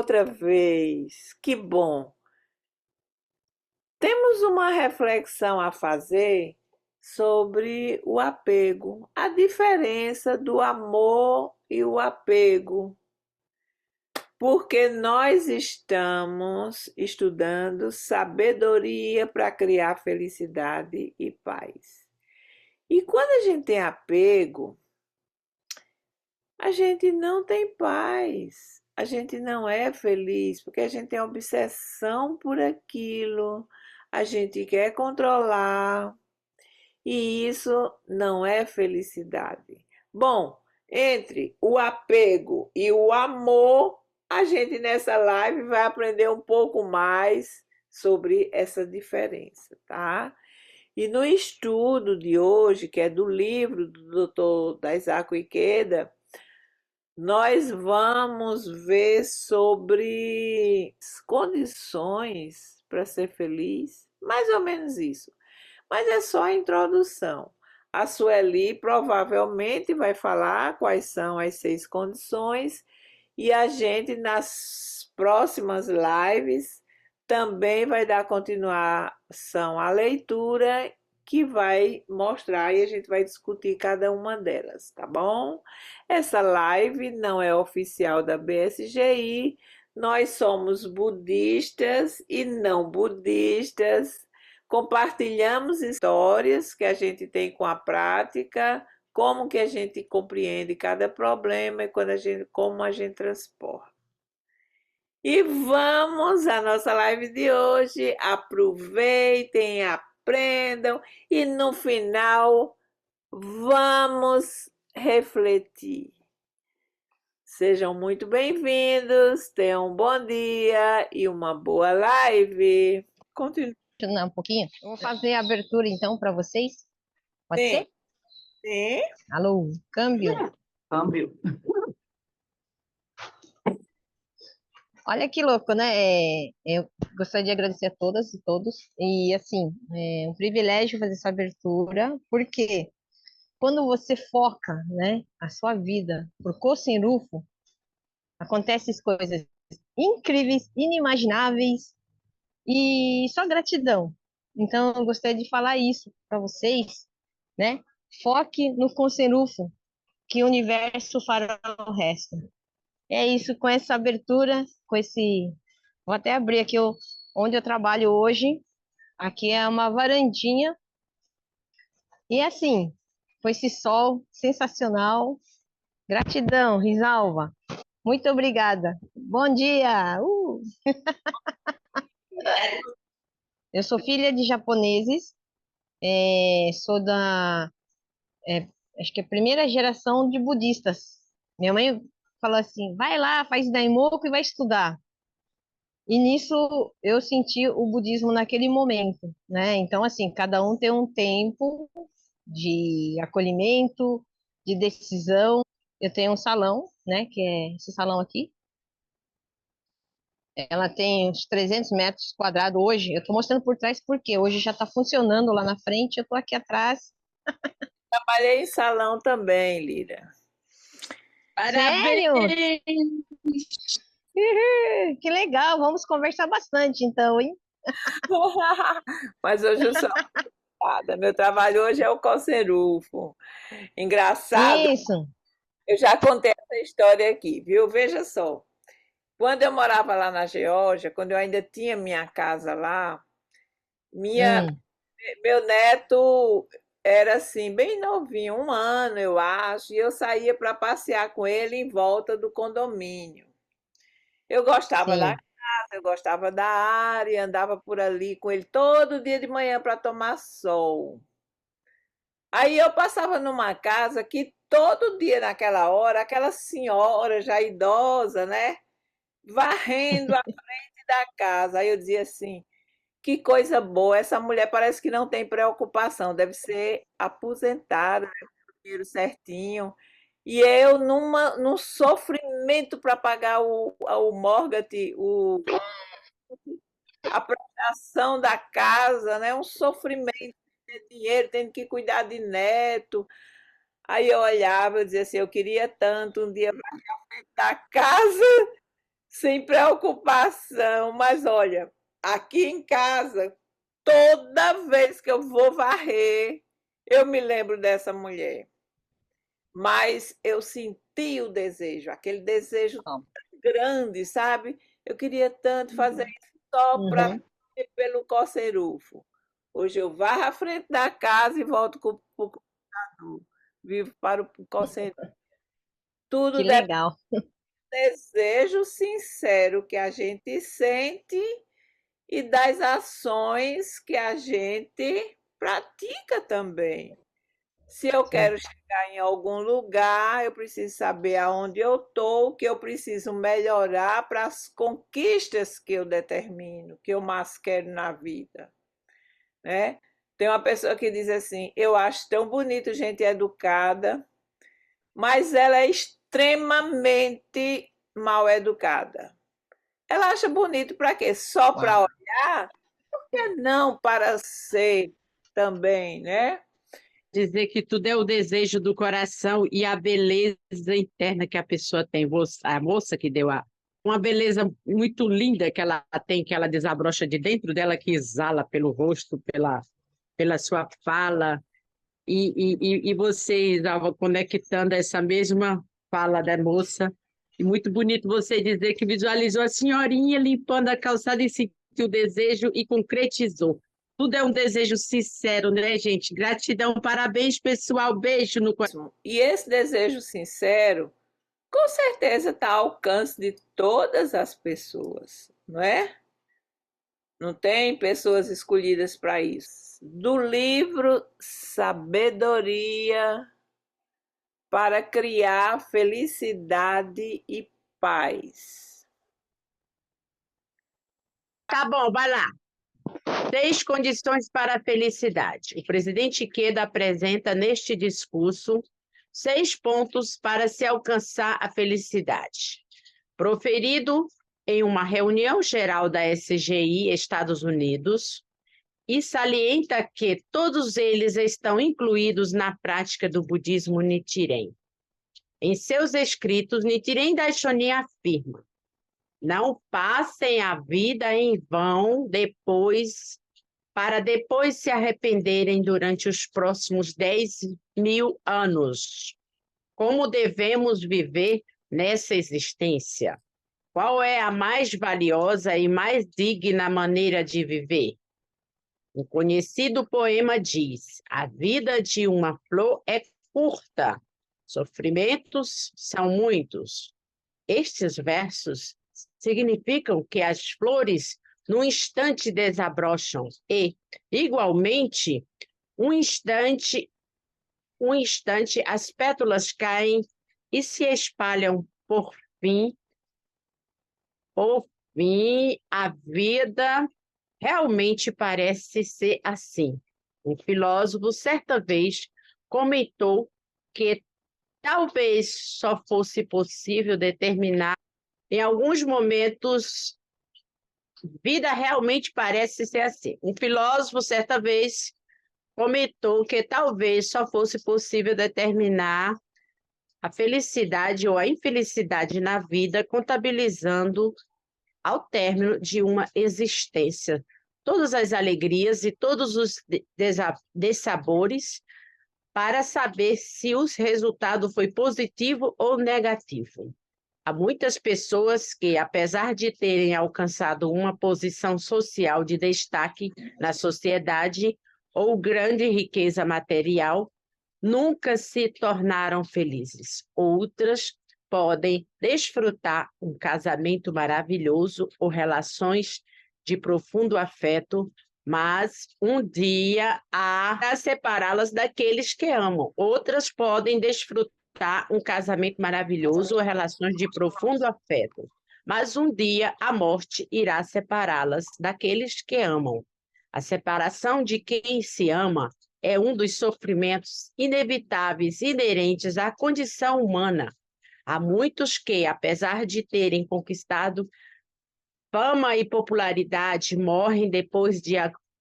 outra vez. Que bom. Temos uma reflexão a fazer sobre o apego, a diferença do amor e o apego, porque nós estamos estudando sabedoria para criar felicidade e paz. E quando a gente tem apego, a gente não tem paz, a gente não é feliz, porque a gente tem obsessão por aquilo, a gente quer controlar, e isso não é felicidade. Bom, entre o apego e o amor, a gente nessa live vai aprender um pouco mais sobre essa diferença, tá? E no estudo de hoje, que é do livro do Dr. Daisaku Ikeda, nós vamos ver sobre condições para ser feliz, mais ou menos isso. Mas é só a introdução. A Sueli provavelmente vai falar quais são as 6 condições e a gente nas próximas lives também vai dar continuação à leitura que vai mostrar e a gente vai discutir cada uma delas, tá bom? Essa live não é oficial da BSGI, nós somos budistas e não budistas, compartilhamos histórias que a gente tem com a prática, como que a gente compreende cada problema e como a gente transporta. E vamos à nossa live de hoje. Aproveitem, aprendam e no final vamos refletir. Sejam muito bem-vindos, tenham um bom dia e uma boa live. Continue. Um pouquinho. Eu vou fazer a abertura então para vocês. Pode Sim, ser? sim. Alô, câmbio. Câmbio. Olha que louco, né? Eu gostaria de agradecer a todas e todos. E assim, é um privilégio fazer essa abertura, porque quando você foca, né, a sua vida por Cocinrufo, acontecem coisas incríveis, inimagináveis e só gratidão. Então, eu gostaria de falar isso para vocês, né? Foque no Cocinrufo, que o universo fará o resto. É isso, com essa abertura, com esse. Vou até abrir aqui onde eu trabalho hoje. Aqui é uma varandinha. E assim, com esse sol sensacional. Gratidão, Risalva. Muito obrigada. Bom dia! Eu sou filha de japoneses, sou é, acho que é a primeira geração de budistas. Minha mãe falou assim: vai lá, faz daimoku e vai estudar. E nisso eu senti o budismo naquele momento, né? Então, assim, cada um tem um tempo de acolhimento, de decisão. Eu tenho um salão, né? Que é esse salão aqui. Ela tem uns 300 metros quadrados hoje. Eu estou mostrando por trás porque hoje já está funcionando lá na frente. Eu estou aqui atrás. Trabalhei em salão também, Lira. Parabéns! Sério? Que legal! Vamos conversar bastante, então, hein? Mas hoje eu sou ocupada. Meu trabalho hoje é o cocerufo. Engraçado, Isso. eu já contei essa história aqui, viu? Veja só. Quando eu morava lá na Geórgia, quando eu ainda tinha minha casa lá, minha, Hum, meu neto era assim, bem novinho, 1 ano, eu acho, e eu saía para passear com ele em volta do condomínio. Eu gostava da sim. casa, eu gostava da área, andava por ali com ele todo dia de manhã para tomar sol. Aí eu passava numa casa que todo dia naquela hora, aquela senhora já idosa, né, varrendo a frente da casa. Aí eu dizia assim: que coisa boa, essa mulher parece que não tem preocupação, deve ser aposentada, deve ter o dinheiro certinho. E eu num sofrimento para pagar o mortgage, a prestação da casa, né? Um sofrimento, ter dinheiro, tendo que cuidar de neto. Aí eu olhava, eu dizia assim, eu queria tanto um dia para da casa sem preocupação. Mas olha, aqui em casa, toda vez que eu vou varrer, eu me lembro dessa mulher. Mas eu senti o desejo, aquele desejo Ó. grande, sabe? Eu queria tanto fazer isso só para Uhum. ir pelo Cocerufo. Hoje eu varro à frente da casa e volto com o computador. Vivo para o Cocerufo. Tudo Que depende legal. do desejo sincero que a gente sente e das ações que a gente pratica também. Se eu Sim. quero chegar em algum lugar, eu preciso saber aonde eu estou, o que eu preciso melhorar para as conquistas que eu determino, que eu mais quero na vida, né? Tem uma pessoa que diz assim: eu acho tão bonito gente educada, mas ela é extremamente mal educada. Ela acha bonito para quê? Só para Uau. olhar? Por que não para ser também, né? Dizer que tudo é o desejo do coração e a beleza interna que a pessoa tem. A moça que deu uma beleza muito linda que ela tem, que ela desabrocha de dentro dela, que exala pelo rosto, pela sua fala. E você estava conectando essa mesma fala da moça. E muito bonito você dizer que visualizou a senhorinha limpando a calçada e sentiu o desejo e concretizou. Tudo é um desejo sincero, né, gente? Gratidão, parabéns, pessoal. Beijo no coração. E esse desejo sincero, com certeza está ao alcance de todas as pessoas, não é? Não tem pessoas escolhidas para isso. Do livro Sabedoria para criar felicidade e paz. Tá bom, vai lá. 6 condições para a felicidade. O presidente Queda apresenta neste discurso 6 pontos para se alcançar a felicidade. Proferido em uma reunião geral da SGI Estados Unidos, e salienta que todos eles estão incluídos na prática do budismo Nichiren. Em seus escritos, Nichiren Daishonin afirma: não passem a vida em vão para depois se arrependerem durante os próximos 10.000 anos. Como devemos viver nessa existência? Qual é a mais valiosa e mais digna maneira de viver? O conhecido poema diz: a vida de uma flor é curta, sofrimentos são muitos. Estes versos significam que as flores, num instante, desabrocham e, igualmente, um instante, as pétalas caem e se espalham. Por fim, a vida realmente parece ser assim. Um filósofo, certa vez, comentou que talvez só fosse possível determinar, em alguns momentos, vida realmente parece ser assim. Um filósofo, certa vez, comentou que talvez só fosse possível determinar a felicidade ou a infelicidade na vida, contabilizando ao término de uma existência todas as alegrias e todos os dessabores para saber se o resultado foi positivo ou negativo. Há muitas pessoas que, apesar de terem alcançado uma posição social de destaque na sociedade ou grande riqueza material, nunca se tornaram felizes. Outras podem desfrutar um casamento maravilhoso ou relações de profundo afeto, mas um dia há a separá-las daqueles que amam. Outras podem desfrutar um casamento maravilhoso ou relações de profundo afeto, mas um dia a morte irá separá-las daqueles que amam. A separação de quem se ama é um dos sofrimentos inevitáveis inerentes à condição humana. Há muitos que, apesar de terem conquistado fama e popularidade, morrem depois de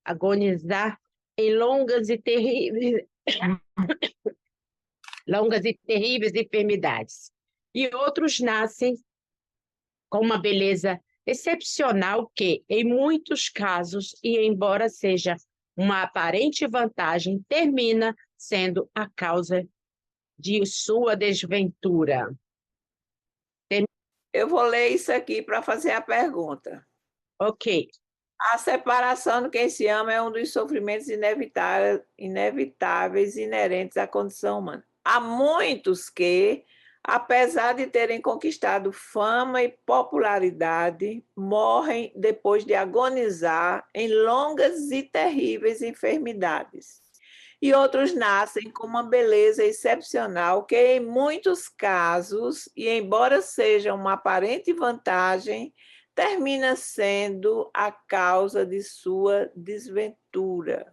agonizar em longas e terríveis enfermidades. E outros nascem com uma beleza excepcional que, em muitos casos, e embora seja uma aparente vantagem, termina sendo a causa de sua desventura. Eu vou ler isso aqui para fazer a pergunta. Ok. A separação de quem se ama é um dos sofrimentos inevitáveis inerentes à condição humana. Há muitos que, apesar de terem conquistado fama e popularidade, morrem depois de agonizar em longas e terríveis enfermidades. E outros nascem com uma beleza excepcional que, em muitos casos, e embora seja uma aparente vantagem, termina sendo a causa de sua desventura.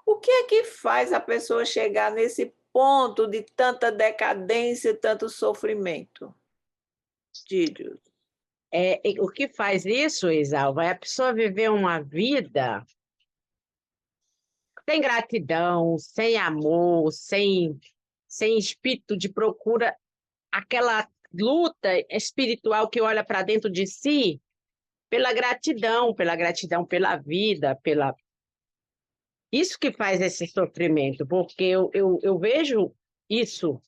O que é que faz a pessoa chegar nesse ponto de tanta decadência, tanto sofrimento? Dídio. O que faz isso, Isalva, é a pessoa viver uma vida sem gratidão, sem amor, sem espírito de procura, aquela luta espiritual que olha para dentro de si pela gratidão pela vida, pela... Isso que faz esse sofrimento, porque eu vejo isso.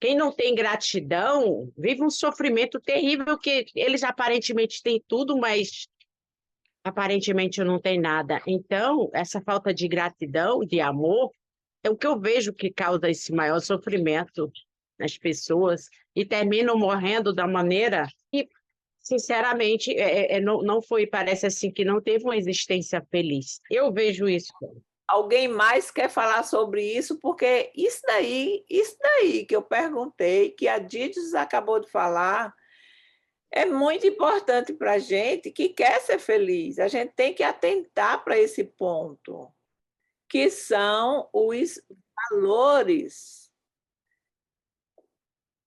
Quem não tem gratidão vive um sofrimento terrível, que eles aparentemente têm tudo, mas aparentemente não tem nada. Então, essa falta de gratidão, de amor, é o que eu vejo que causa esse maior sofrimento nas pessoas e terminam morrendo da maneira que, sinceramente, não foi, parece assim, que não teve uma existência feliz. Eu vejo isso. Alguém mais quer falar sobre isso? Porque isso daí que eu perguntei, que a Dides acabou de falar, é muito importante para a gente que quer ser feliz. A gente tem que atentar para esse ponto, que são os valores.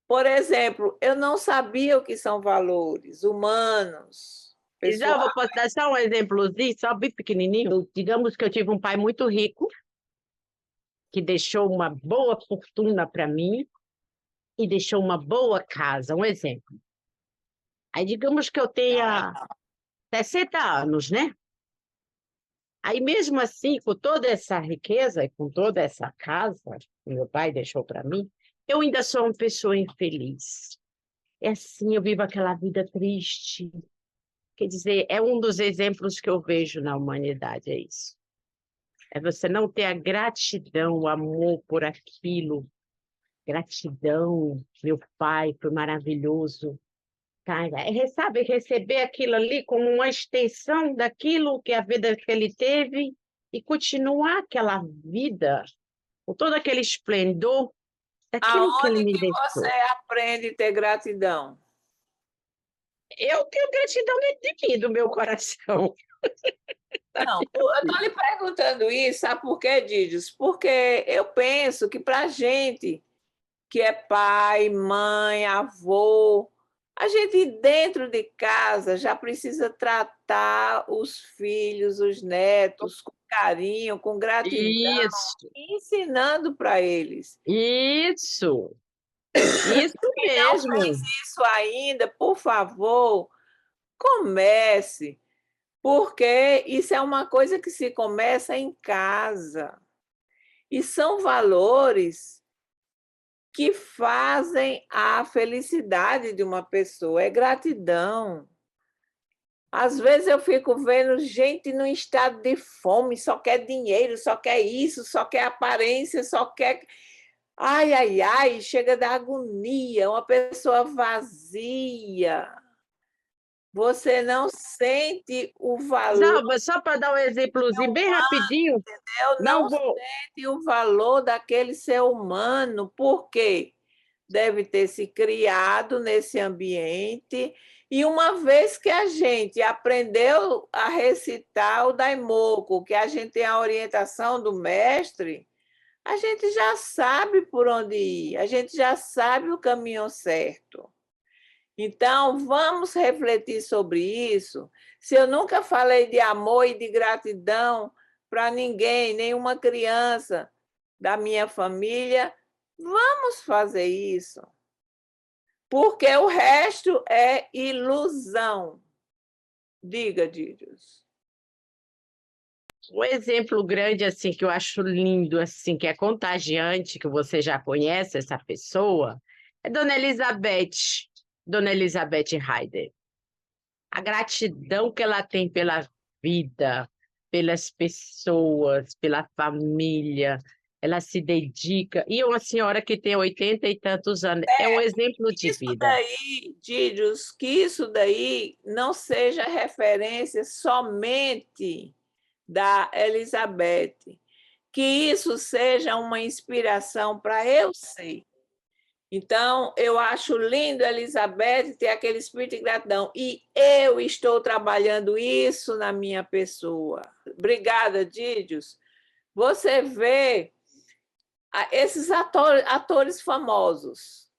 Por exemplo, eu não sabia o que são valores humanos, Isabel, pessoal. eu posso dar só um exemplozinho, só bem pequenininho? Digamos que eu tive um pai muito rico, que deixou uma boa fortuna para mim e deixou uma boa casa, um exemplo. Aí digamos que eu tenha 60 anos, né? Aí mesmo assim, com toda essa riqueza e com toda essa casa que meu pai deixou para mim, eu ainda sou uma pessoa infeliz. É assim, eu vivo aquela vida triste. Quer dizer, é um dos exemplos que eu vejo na humanidade, é isso. É você não ter a gratidão, o amor por aquilo. Gratidão, meu pai foi maravilhoso. Cara, sabe, receber aquilo ali como uma extensão daquilo que a vida que ele teve e continuar aquela vida com todo aquele esplendor daquilo que ele Aonde me que você deixou. aprende a ter gratidão? Eu tenho gratidão dentro de mim, do meu coração. Não, eu estou lhe perguntando isso, sabe por quê, Didios? Porque eu penso que para a gente que é pai, mãe, avô, a gente dentro de casa já precisa tratar os filhos, os netos com carinho, com gratidão, Isso, ensinando para eles. isso, isso Quem não fez mesmo. isso ainda, por favor, comece, porque isso é uma coisa que se começa em casa. E são valores que fazem a felicidade de uma pessoa, é gratidão. Às vezes eu fico vendo gente no estado de fome, só quer dinheiro, só quer isso, só quer aparência, só quer. Ai, ai, ai, chega da agonia, uma pessoa vazia. Você não sente o valor, Zalba, só para dar um exemplozinho bem rapidinho, não não vou. sente o valor daquele ser humano, por quê? Deve ter se criado nesse ambiente. E uma vez que a gente aprendeu a recitar o Daimoku, que a gente tem a orientação do mestre, a gente já sabe por onde ir, a gente já sabe o caminho certo. Então, vamos refletir sobre isso. Se eu nunca falei de amor e de gratidão para ninguém, nenhuma criança da minha família, vamos fazer isso. porque o resto é ilusão. Diga, Dídios. Um exemplo grande, assim, que eu acho lindo, assim, que é contagiante, que você já conhece essa pessoa, é Dona Elizabeth Haydn. A gratidão que ela tem pela vida, pelas pessoas, pela família, ela se dedica. E uma senhora que tem 80 e tantos anos, é um exemplo de Isso vida. daí, Dídios, que isso daí não seja referência somente da Elizabeth, que isso seja uma inspiração para eu ser. Então, eu acho lindo, Elizabeth, ter aquele espírito de gratidão. E eu estou trabalhando isso na minha pessoa. Obrigada, Dídios. Você vê esses atores famosos.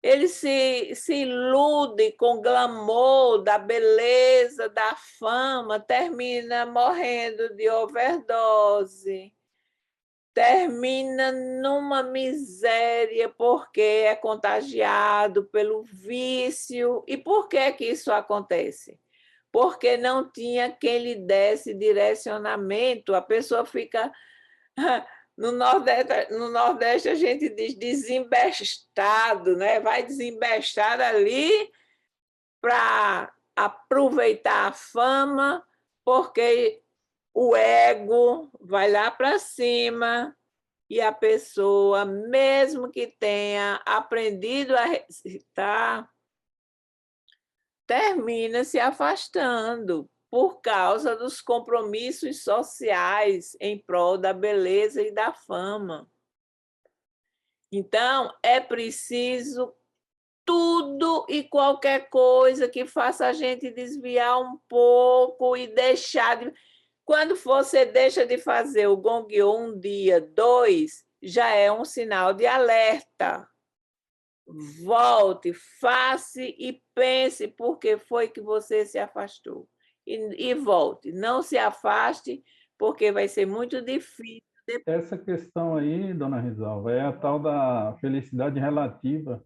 Eles se iludem com o glamour da beleza, da fama, termina morrendo de overdose, termina numa miséria porque é contagiado pelo vício. E por que que isso acontece? Porque não tinha quem lhe desse direcionamento. A pessoa fica no Nordeste a gente diz desembestado, né? Vai desembestar ali para aproveitar a fama, porque o ego vai lá para cima e a pessoa, mesmo que tenha aprendido a recitar, termina se afastando por causa dos compromissos sociais em prol da beleza e da fama. Então, é preciso tudo e qualquer coisa que faça a gente desviar um pouco e deixar de... Quando você deixa de fazer o Gongyo um dia, dois, já é um sinal de alerta. Volte, faça e pense por que foi que você se afastou. E volte, não se afaste, porque vai ser muito difícil. Essa questão aí, dona Risalva, é a tal da felicidade relativa.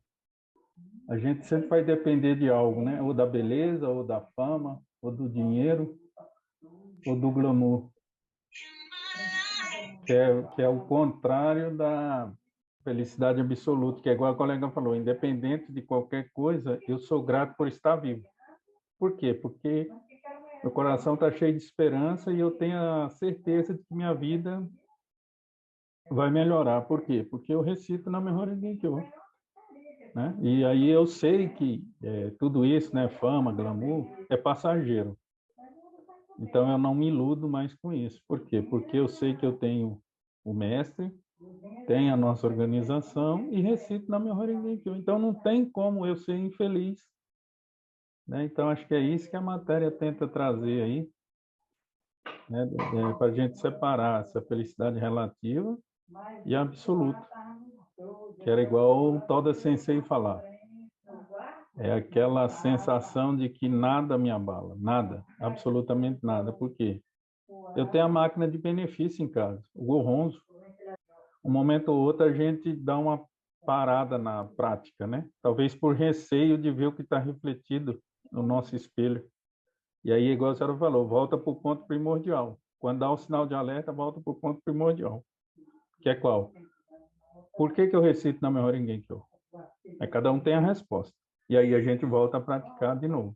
A gente sempre vai depender de algo, né? Ou da beleza, ou da fama, ou do dinheiro, ou do glamour. Que é o contrário da felicidade absoluta, que é igual a colega falou, independente de qualquer coisa, eu sou grato por estar vivo. Por quê? Porque meu coração está cheio de esperança e eu tenho a certeza de que minha vida vai melhorar. Por quê? Porque eu recito na memória de Deus, né? E aí eu sei que tudo isso, né, fama, glamour, é passageiro. Então eu não me iludo mais com isso. Por quê? Porque eu sei que eu tenho o mestre, tenho a nossa organização e recito na memória de Deus. Então não tem como eu ser infeliz, né? Então acho que é isso que a matéria tenta trazer aí, né, para a gente separar essa felicidade relativa e absoluta, que era igual o tal da Sensei falar. É aquela sensação de que nada me abala, nada, absolutamente nada. Por quê? Eu tenho a máquina de benefício em casa, o Gorronzo. Um momento ou outro a gente dá uma parada na prática, né? Talvez por receio de ver o que está refletido no nosso espelho. E aí, igual a senhora falou, volta para o ponto primordial. Quando dá o sinal de alerta, volta para o ponto primordial. Que é qual? Por que eu recito na memória ninguém que eu? Cada um tem a resposta. E aí a gente volta a praticar de novo.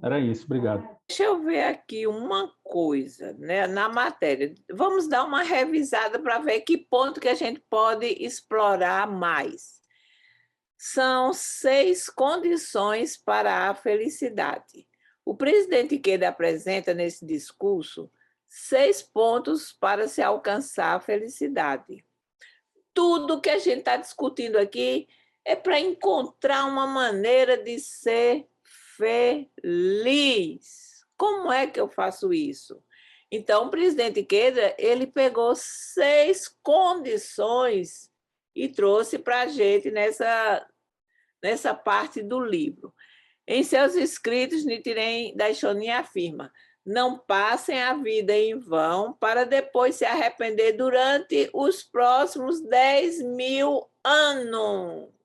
Era isso, obrigado. Deixa eu ver aqui uma coisa, né, na matéria. Vamos dar uma revisada para ver que ponto que a gente pode explorar mais. São 6 condições para a felicidade. O presidente Ikeda apresenta nesse discurso 6 pontos para se alcançar a felicidade. Tudo que a gente está discutindo aqui é para encontrar uma maneira de ser feliz. Como é que eu faço isso? Então, o presidente Ikeda, ele pegou 6 condições e trouxe para a gente nessa parte do livro. Em seus escritos, Nichiren Daishonin afirma: não passem a vida em vão para depois se arrepender durante os próximos 10.000 anos.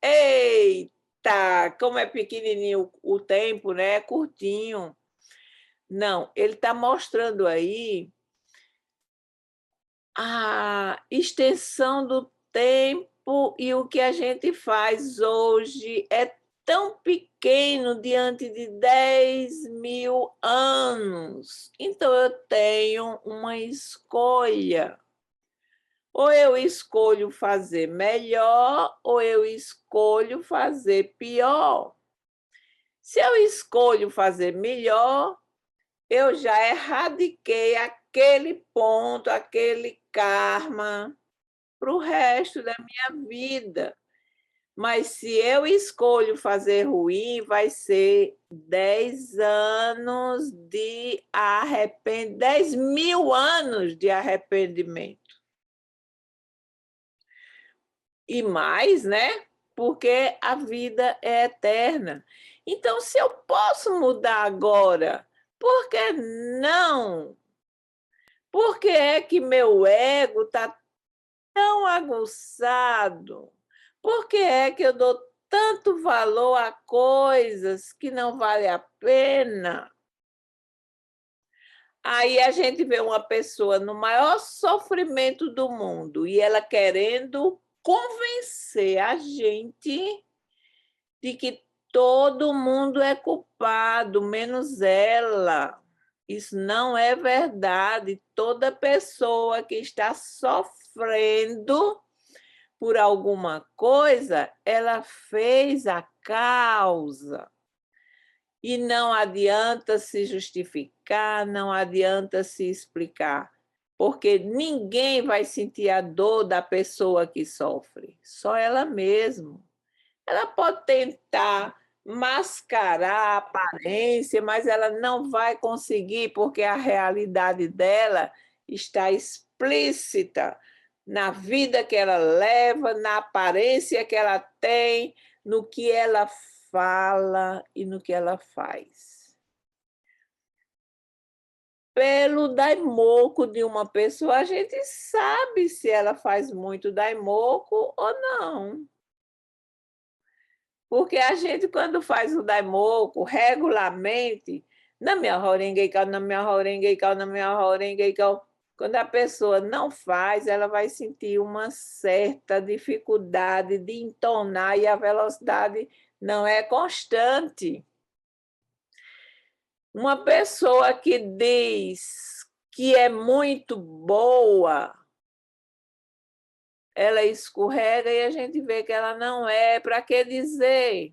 Eita, como é pequenininho o tempo, né? É curtinho. Não, ele está mostrando aí a extensão do tempo e o que a gente faz hoje é tão pequeno diante de 10.000 anos. Então, eu tenho uma escolha. Ou eu escolho fazer melhor, ou eu escolho fazer pior. Se eu escolho fazer melhor, eu já erradiquei aquele ponto, aquele karma para o resto da minha vida. Mas se eu escolho fazer ruim, vai ser 10 anos de arrependimento, 10.000 anos de arrependimento. E mais, né? Porque a vida é eterna. Então, se eu posso mudar agora, por que não? Por que é que meu ego está tão aguçado? Por que é que eu dou tanto valor a coisas que não valem a pena? Aí a gente vê uma pessoa no maior sofrimento do mundo e ela querendo convencer a gente de que todo mundo é culpado, menos ela. Isso não é verdade. Toda pessoa que está sofrendo por alguma coisa, ela fez a causa. E não adianta se justificar, não adianta se explicar, porque ninguém vai sentir a dor da pessoa que sofre, só ela mesma. Ela pode tentar mascarar a aparência, mas ela não vai conseguir, porque a realidade dela está explícita na vida que ela leva, na aparência que ela tem, no que ela fala e no que ela faz. Pelo daimoco de uma pessoa, a gente sabe se ela faz muito daimoco ou não. Porque a gente, quando faz o daimoco regularmente, na minha horengueikau, na minha horengueikau, na minha horengueikau, quando a pessoa não faz, ela vai sentir uma certa dificuldade de entonar e a velocidade não é constante. Uma pessoa que diz que é muito boa, ela escorrega e a gente vê que ela não é. Para que dizer?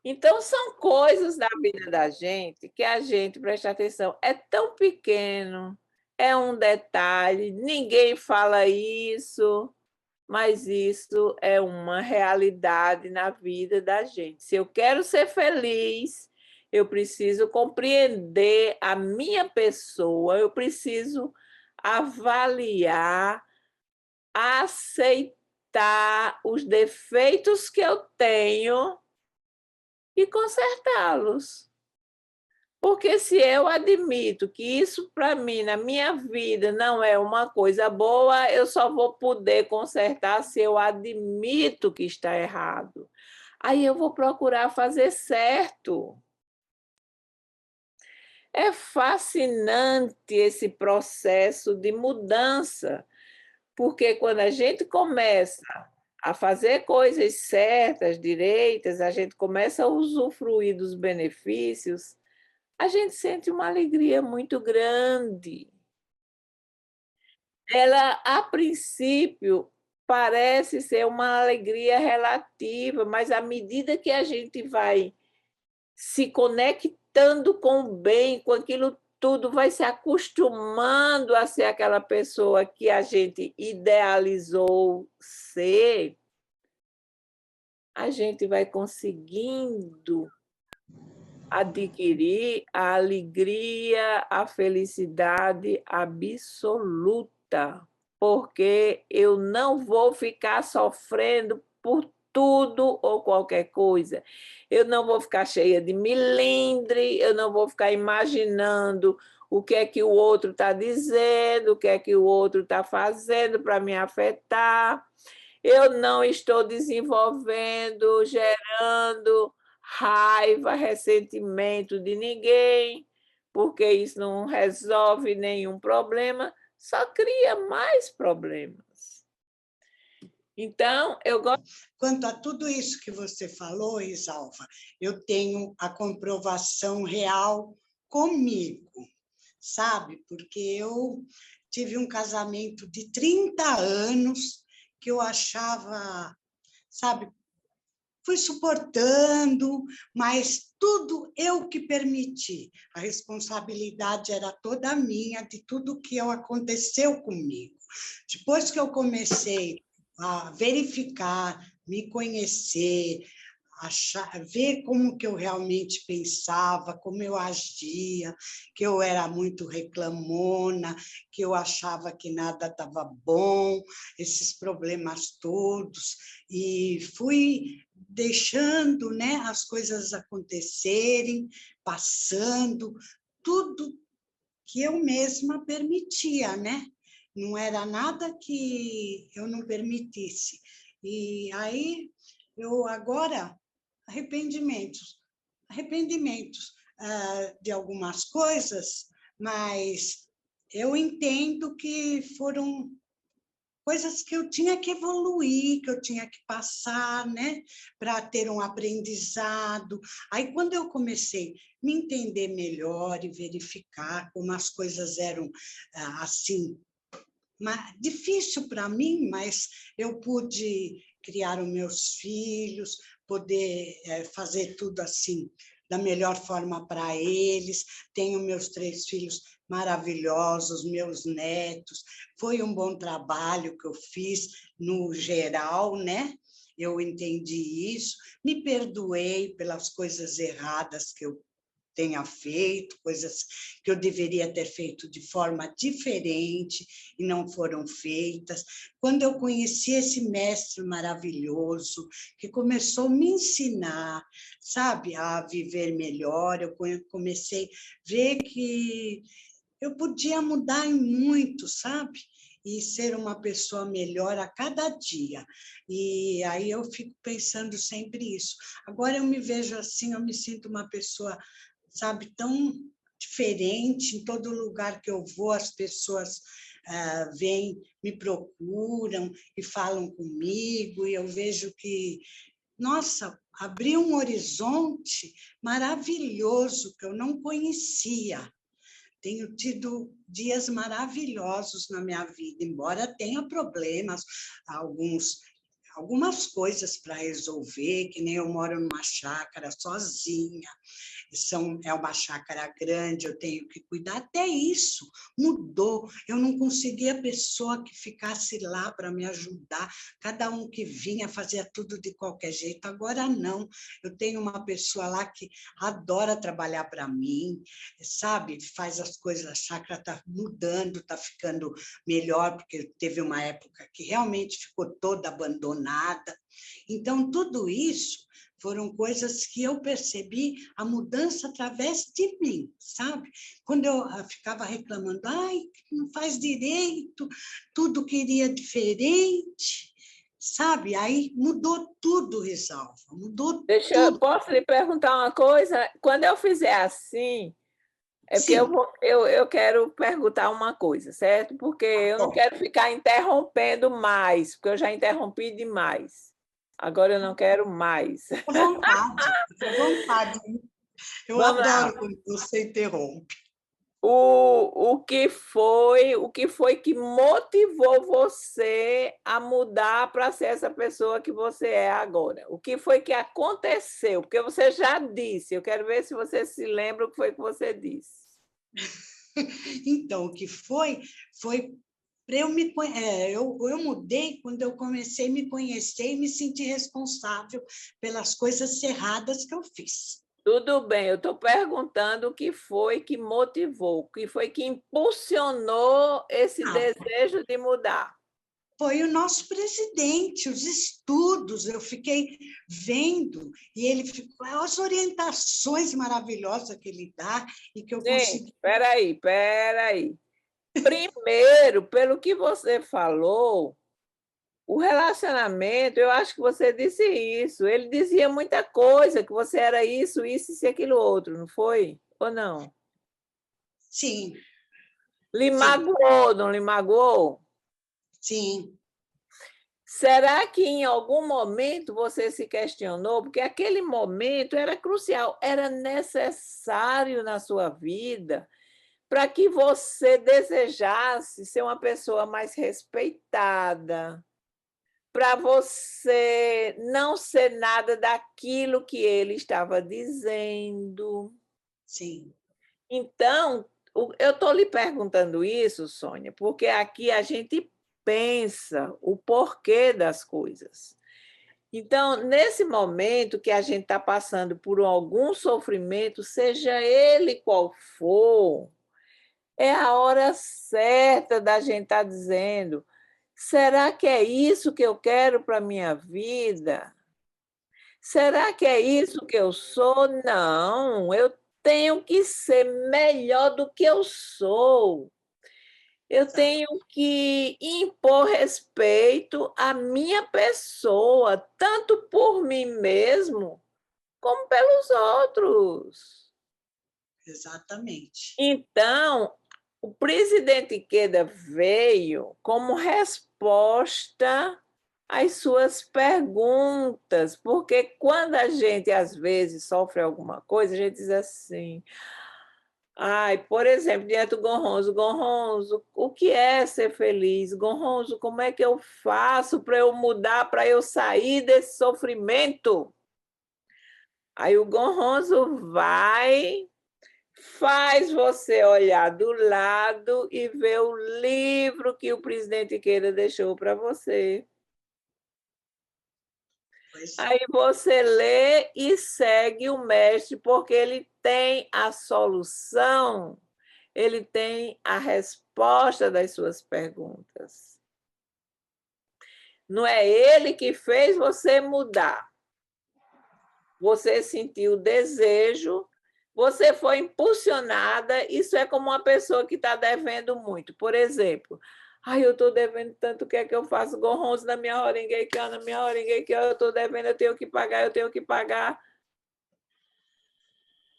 Então, são coisas da vida da gente que a gente presta atenção. É tão pequeno, é um detalhe, ninguém fala isso, mas isso é uma realidade na vida da gente. Se eu quero ser feliz, eu preciso compreender a minha pessoa, eu preciso avaliar, aceitar os defeitos que eu tenho e consertá-los. Porque se eu admito que isso para mim, na minha vida, não é uma coisa boa, eu só vou poder consertar se eu admito que está errado. Aí eu vou procurar fazer certo. É fascinante esse processo de mudança, porque quando a gente começa a fazer coisas certas, direitas, a gente começa a usufruir dos benefícios, a gente sente uma alegria muito grande. Ela, a princípio, parece ser uma alegria relativa, mas à medida que a gente vai se conectando com o bem, com aquilo tudo, vai se acostumando a ser aquela pessoa que a gente idealizou ser, a gente vai conseguindo adquirir a alegria, a felicidade absoluta, porque eu não vou ficar sofrendo por tudo ou qualquer coisa. Eu não vou ficar cheia de milindre, eu não vou ficar imaginando o que é que o outro está dizendo, o que é que o outro está fazendo para me afetar. eu não estou desenvolvendo, gerando raiva, ressentimento de ninguém, porque isso não resolve nenhum problema, só cria mais problemas. Então, eu gosto. Quanto a tudo isso que você falou, Isalva, eu tenho a comprovação real comigo, sabe? Porque eu tive um casamento de 30 anos que eu achava, sabe, fui suportando, mas tudo eu que permiti. A responsabilidade era toda minha de tudo que aconteceu comigo. Depois que eu comecei a verificar, me conhecer, ver como que eu realmente pensava, como eu agia, que eu era muito reclamona, que eu achava que nada estava bom, esses problemas todos, e fui deixando, né, as coisas acontecerem, passando, tudo que eu mesma permitia, né? Não era nada que eu não permitisse. E aí, eu agora, arrependimentos de algumas coisas, mas eu entendo que foram coisas que eu tinha que evoluir, que eu tinha que passar, né, para ter um aprendizado. Aí, quando eu comecei a me entender melhor e verificar como as coisas eram assim, difícil para mim, mas eu pude criar os meus filhos, poder fazer tudo assim da melhor forma para eles. Tenho meus 3 filhos maravilhosos, meus netos. Foi um bom trabalho que eu fiz no geral, né? Eu entendi isso, me perdoei pelas coisas erradas que eu tenha feito, coisas que eu deveria ter feito de forma diferente e não foram feitas. Quando eu conheci esse mestre maravilhoso, que começou a me ensinar, sabe, a viver melhor, eu comecei a ver que eu podia mudar em muito, sabe? E ser uma pessoa melhor a cada dia. E aí eu fico pensando sempre isso. Agora eu me vejo assim, eu me sinto uma pessoa, sabe, tão diferente. Em todo lugar que eu vou, as pessoas vêm, me procuram e falam comigo, e eu vejo que, nossa, abriu um horizonte maravilhoso que eu não conhecia. Tenho tido dias maravilhosos na minha vida, embora tenha problemas, algumas coisas para resolver, que nem eu moro numa chácara sozinha, é uma chácara grande, eu tenho que cuidar. Até isso mudou. Eu não conseguia pessoa que ficasse lá para me ajudar. Cada um que vinha fazia tudo de qualquer jeito. Agora não. Eu tenho uma pessoa lá que adora trabalhar para mim, sabe? Faz as coisas, a chácara está mudando, está ficando melhor, porque teve uma época que realmente ficou toda abandonada. Então, tudo isso foram coisas que eu percebi a mudança através de mim, sabe? Quando eu ficava reclamando, ai, não faz direito, tudo queria diferente, sabe? Aí mudou tudo, Risalva, mudou tudo. Posso lhe perguntar uma coisa? Quando eu fizer assim, é porque eu quero perguntar uma coisa, certo? Porque eu não quero ficar interrompendo mais, porque eu já interrompi demais. Agora eu não quero mais. Fique à vontade, fique à vontade. Eu adoro quando você interrompe. O que foi que motivou você a mudar para ser essa pessoa que você é agora? O que foi que aconteceu? Porque você já disse, eu quero ver se você se lembra o que foi que você disse. Então, o que foi para eu mudei quando eu comecei a me conhecer e me sentir responsável pelas coisas erradas que eu fiz. Tudo bem, eu estou perguntando o que foi que motivou, o que foi que impulsionou esse desejo de mudar. Foi o nosso presidente, os estudos, eu fiquei vendo, e ele ficou, as orientações maravilhosas que ele dá, e que eu consegui... Espera aí. Primeiro, pelo que você falou, o relacionamento, eu acho que você disse isso. Ele dizia muita coisa, que você era isso e aquilo outro, não foi? Ou não? Sim, Lhe sim, magoou, não lhe magoou? sim. Será que em algum momento você se questionou? Porque aquele momento era crucial, era necessário na sua vida para que você desejasse ser uma pessoa mais respeitada, para você não ser nada daquilo que ele estava dizendo. Sim, Então, eu estou lhe perguntando isso, Sônia, porque aqui a gente pensa o porquê das coisas. Então, nesse momento que a gente está passando por algum sofrimento, seja ele qual for, é a hora certa da gente estar dizendo: será que é isso que eu quero para a minha vida? Será que é isso que eu sou? Não, eu tenho que ser melhor do que eu sou. Eu exato. tenho que impor respeito à minha pessoa, tanto por mim mesmo, como pelos outros. Exatamente. Então, o presidente Ikeda veio como resposta às suas perguntas, porque quando a gente, às vezes, sofre alguma coisa, a gente diz assim: ai, por exemplo, diante do Gonronzo, Gonronzo, o que é ser feliz? Gonronzo, como é que eu faço para eu mudar, para eu sair desse sofrimento? Aí o Gonronzo faz você olhar do lado e ver o livro que o presidente Queira deixou para você. Pois, Aí você lê e segue o mestre, porque ele tem a solução, ele tem a resposta das suas perguntas. Não é ele que fez você mudar. Você sentiu o desejo, você foi impulsionada. Isso é como uma pessoa que está devendo muito. Por exemplo, ai, eu estou devendo tanto, o que é que eu faço? Gorronzo na minha horingueica, na minha horingueica, eu estou devendo, eu tenho que pagar, eu tenho que pagar.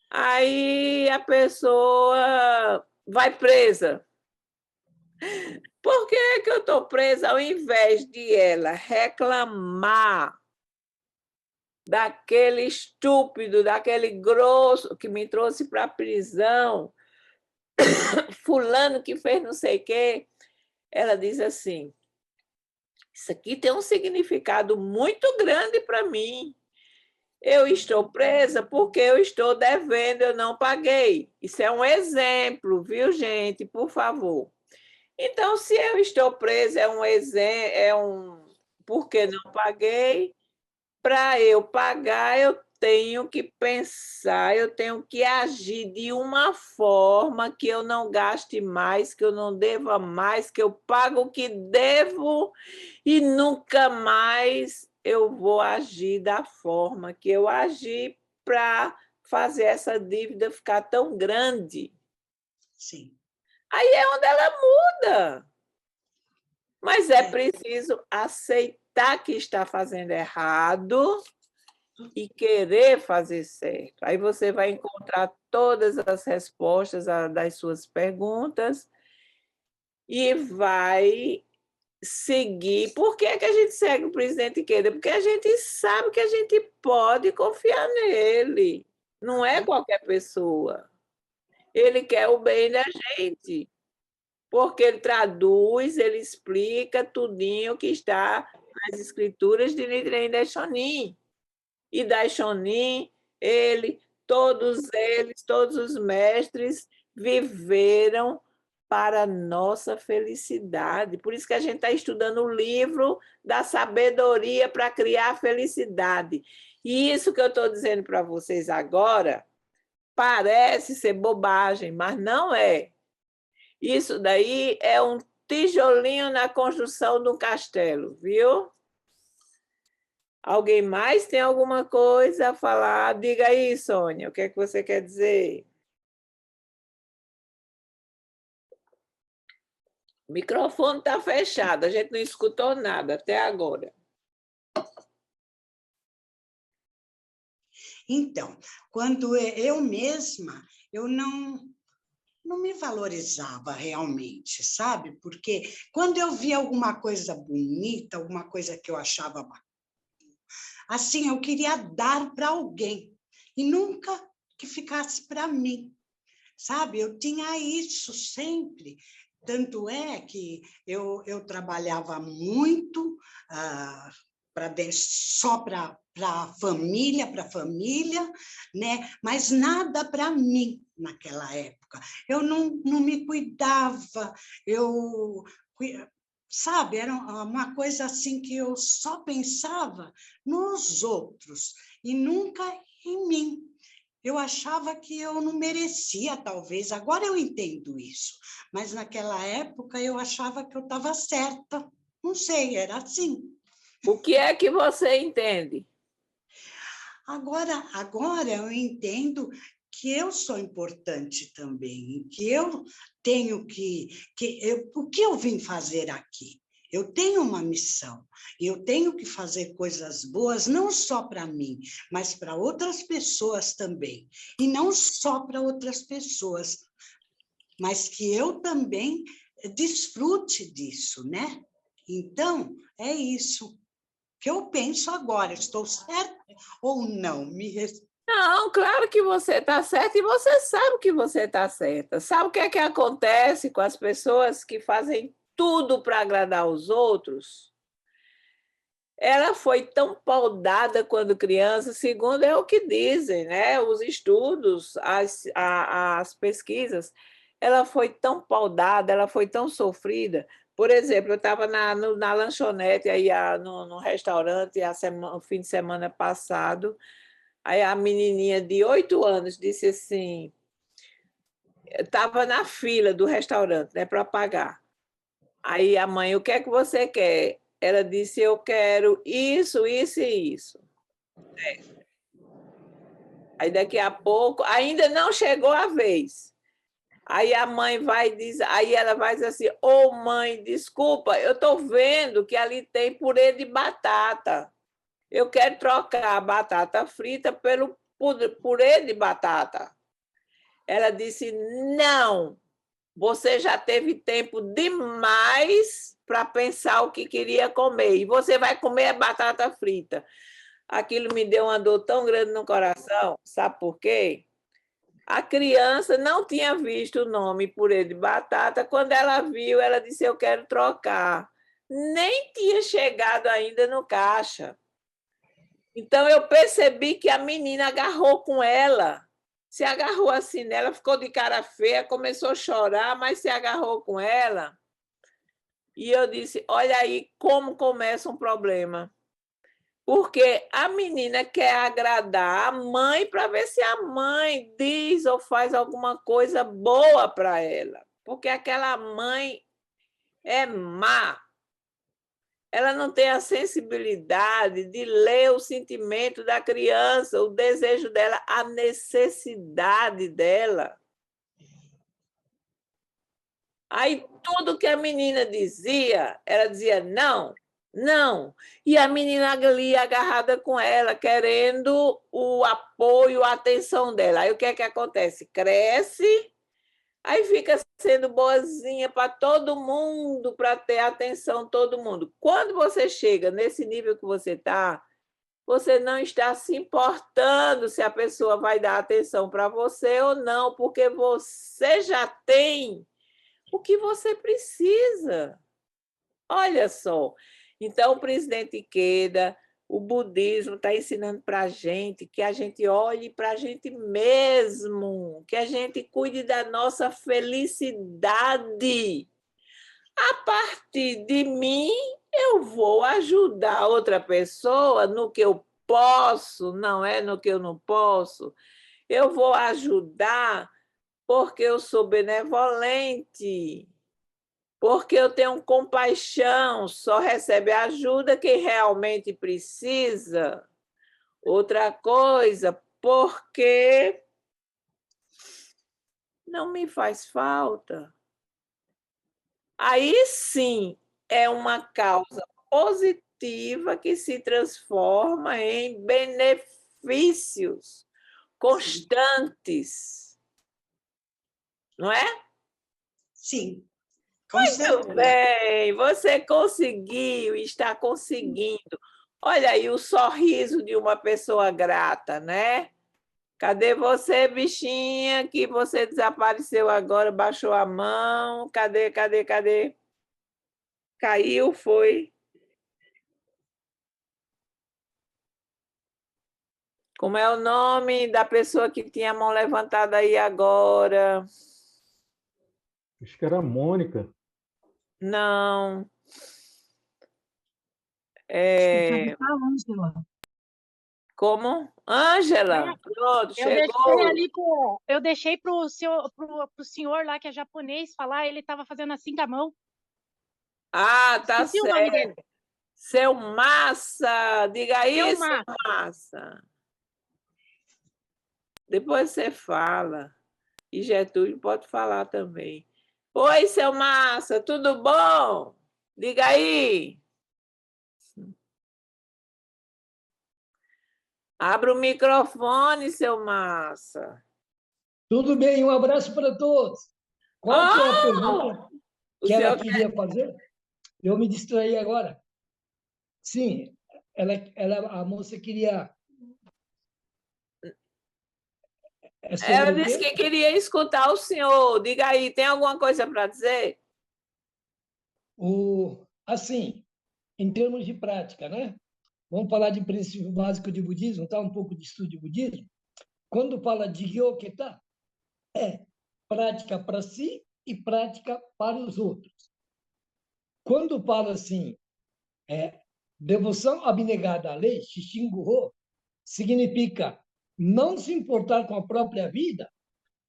Aí a pessoa vai presa. Por que que eu estou presa? Ao invés de ela reclamar daquele estúpido, daquele grosso que me trouxe para a prisão, fulano que fez não sei o quê, ela diz assim: isso aqui tem um significado muito grande para mim. Eu estou presa porque eu estou devendo, eu não paguei. Isso é um exemplo, viu, gente? Por favor. Então, se eu estou presa, é um exemplo, porque não paguei. Para eu pagar, eu tenho que pensar, eu tenho que agir de uma forma que eu não gaste mais, que eu não deva mais, que eu pago o que devo e nunca mais eu vou agir da forma que eu agi para fazer essa dívida ficar tão grande. sim. Aí é onde ela muda. Mas é É, preciso aceitar que está fazendo errado e querer fazer certo. Aí você vai encontrar todas as respostas das suas perguntas e vai seguir. Por que é que a gente segue o presidente Queda? Porque a gente sabe que a gente pode confiar nele. Não é qualquer pessoa. Ele quer o bem da gente, porque ele traduz, ele explica tudinho que está nas escrituras de Nichiren Daishonin. E Daishonin, todos os mestres viveram para a nossa felicidade. Por isso que a gente está estudando o livro da sabedoria para criar felicidade. E isso que eu estou dizendo para vocês agora parece ser bobagem, mas não é. Isso daí é um tijolinho na construção do castelo, viu? Alguém mais tem alguma coisa a falar? Diga aí, Sônia, o que é que você quer dizer? O microfone está fechado, a gente não escutou nada até agora. Então, quando eu mesma, eu não me valorizava realmente, sabe? Porque quando eu via alguma coisa bonita, alguma coisa que eu achava assim, eu queria dar para alguém e nunca que ficasse para mim, sabe? Eu tinha isso sempre. Tanto é que eu trabalhava muito só para a família, né? Mas nada para mim naquela época. Eu não me cuidava, sabe, era uma coisa assim que eu só pensava nos outros e nunca em mim. Eu achava que eu não merecia, talvez. Agora eu entendo isso. Mas naquela época eu achava que eu estava certa. Não sei, era assim. O que é que você entende? Agora eu entendo que eu sou importante também, que eu tenho o que eu vim fazer aqui? Eu tenho uma missão, e eu tenho que fazer coisas boas, não só para mim, mas para outras pessoas também. E não só para outras pessoas, mas que eu também desfrute disso, né? Então, é isso que eu penso agora. Estou certa ou não? Não, claro que você está certa e você sabe que você está certa. Sabe o que é que acontece com as pessoas que fazem tudo para agradar os outros? Ela foi tão paudada quando criança, segundo é o que dizem, né? Os estudos, as pesquisas. Ela foi tão paudada, ela foi tão sofrida. Por exemplo, eu estava na lanchonete, aí, no restaurante, o fim de semana passado. Aí a menininha de 8 anos disse assim, estava na fila do restaurante, né, para pagar. Aí a mãe, o que é que você quer? Ela disse, eu quero isso, isso e isso. Aí daqui a pouco, ainda não chegou a vez. Aí a mãe vai dizer, aí ela vai dizer assim, ô mãe, desculpa, eu estou vendo que ali tem purê de batata. Eu quero trocar a batata frita pelo purê de batata. Ela disse, não, você já teve tempo demais para pensar o que queria comer, e você vai comer batata frita. Aquilo me deu uma dor tão grande no coração, sabe por quê? A criança não tinha visto o nome purê de batata, quando ela viu, ela disse, eu quero trocar. Nem tinha chegado ainda no caixa. Então eu percebi que a menina agarrou com ela, se agarrou assim nela, ficou de cara feia, começou a chorar, mas se agarrou com ela. E eu disse, olha aí como começa um problema. Porque a menina quer agradar a mãe para ver se a mãe diz ou faz alguma coisa boa para ela. Porque aquela mãe é má. Ela não tem a sensibilidade de ler o sentimento da criança, o desejo dela, a necessidade dela. Aí tudo que a menina dizia, ela dizia não, não. E a menina ali agarrada com ela, querendo o apoio, a atenção dela. Aí o que é que acontece? Cresce, aí fica sendo boazinha para todo mundo, para ter atenção de todo mundo. Quando você chega nesse nível que você está, você não está se importando se a pessoa vai dar atenção para você ou não, porque você já tem o que você precisa. Olha só. Então, o presidente Ikeda, o budismo está ensinando para a gente olhe para a gente mesmo, que a gente cuide da nossa felicidade. A partir de mim, eu vou ajudar outra pessoa no que eu posso, não é no que eu não posso. Eu vou ajudar porque eu sou benevolente, porque eu tenho compaixão, só recebe ajuda quem realmente precisa. Outra coisa, porque não me faz falta. aí sim é uma causa positiva que se transforma em benefícios constantes, não é? Sim, com Muito certeza. bem, você conseguiu, está conseguindo. Olha aí o sorriso de uma pessoa grata, né? Cadê você, bichinha, que você desapareceu agora, baixou a mão? Cadê, cadê, cadê? Caiu, foi? Como é o nome da pessoa que tinha a mão levantada aí agora? Acho que era a Mônica. Não. Cadê a Ângela? Como? Ângela, pronto, chegou. Eu deixei pro senhor lá que é japonês falar, ele estava fazendo assim com a mão. Ah, tá Esqueci o nome dele. certo. Seu Massa, diga aí, Seu seu Massa. Massa. Depois você fala. E Getúlio pode falar também. Oi, seu Massa, tudo bom? Diga aí. Abra o microfone, seu Massa. Tudo bem, um abraço para todos. Qual que é a Oh, pergunta o que ela senhor queria fazer? Eu me distraí agora. Sim, a moça queria... É Ela sobre o disse quê? que queria escutar o senhor. Diga aí, tem alguma coisa para dizer? Assim, em termos de prática, né? Vamos falar de princípio básico de budismo, tá? Um pouco de estudo de budismo. Quando fala de Gyoketa, é prática para si e prática para os outros. Quando fala assim, devoção abnegada à lei, Shishingu-ho, significa não se importar com a própria vida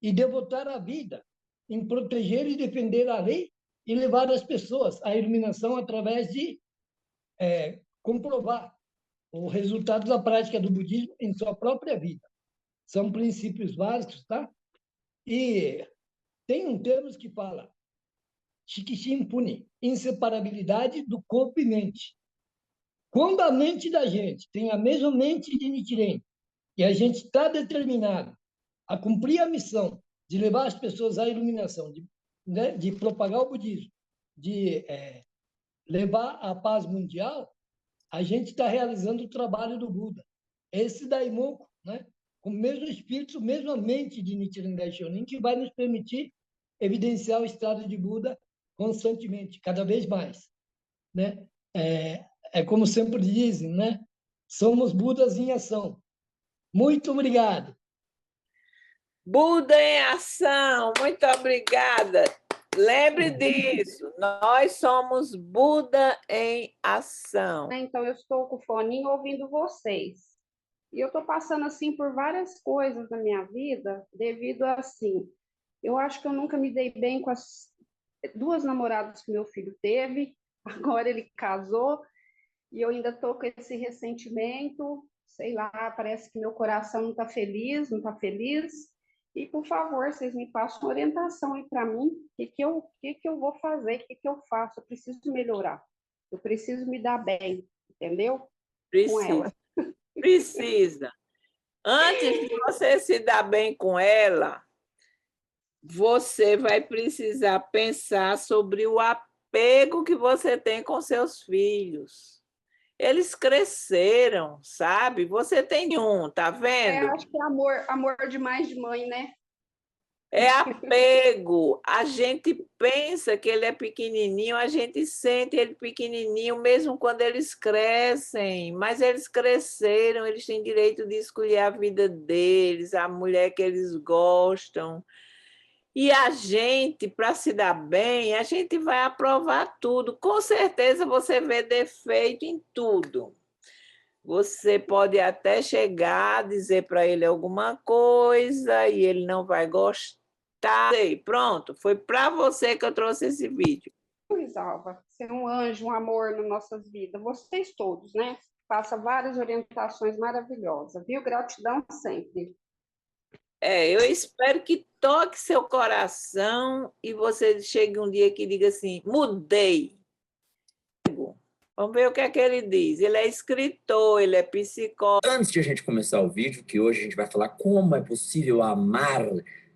e devotar a vida em proteger e defender a lei e levar as pessoas à iluminação através de comprovar o resultado da prática do budismo em sua própria vida. São princípios básicos, tá? E tem um termo que fala Shikishin Puni, inseparabilidade do corpo e mente. Quando a mente da gente tem a mesma mente de Nichiren e a gente está determinado a cumprir a missão de levar as pessoas à iluminação, de propagar o budismo, de levar a paz mundial, a gente está realizando o trabalho do Buda. Esse Daimoku, né? Com o mesmo espírito, mesma mente de Nichiren Daishonin, que vai nos permitir evidenciar o estado de Buda constantemente, cada vez mais, né? É como sempre dizem, né? Somos Budas em ação. Muito obrigado. Buda em ação, muito obrigada. Lembre disso, nós somos Buda em ação. Então, eu estou com o foninho ouvindo vocês. E eu estou passando, assim, por várias coisas na minha vida, devido a, assim, eu acho que eu nunca me dei bem com as duas namoradas que meu filho teve, agora ele casou, e eu ainda estou com esse ressentimento, sei lá, parece que meu coração não está feliz, não está feliz. E, por favor, vocês me passam uma orientação aí para mim, o que eu vou fazer, o que eu faço, eu preciso melhorar, eu preciso me dar bem, entendeu? Com ela. Precisa. Antes de você se dar bem com ela, você vai precisar pensar sobre o apego que você tem com seus filhos. Eles cresceram, sabe? Você tem um, tá vendo? Acho que é amor demais de mãe, né? É apego. A gente pensa que ele é pequenininho, a gente sente ele pequenininho, mesmo quando eles crescem. Mas eles cresceram, eles têm direito de escolher a vida deles, a mulher que eles gostam. E a gente, para se dar bem, a gente vai aprovar tudo. Com certeza você vê defeito em tudo. Você pode até chegar a dizer para ele alguma coisa e ele não vai gostar. E pronto, foi para você que eu trouxe esse vídeo. Alva, ser um anjo, um amor nas nossas vidas, vocês todos, né? Passa várias orientações maravilhosas, viu? Gratidão sempre. Eu espero que toque seu coração e você chegue um dia que diga assim, mudei. Vamos ver o que é que ele diz. Ele é escritor, ele é psicólogo. Antes de a gente começar o vídeo, que hoje a gente vai falar como é possível amar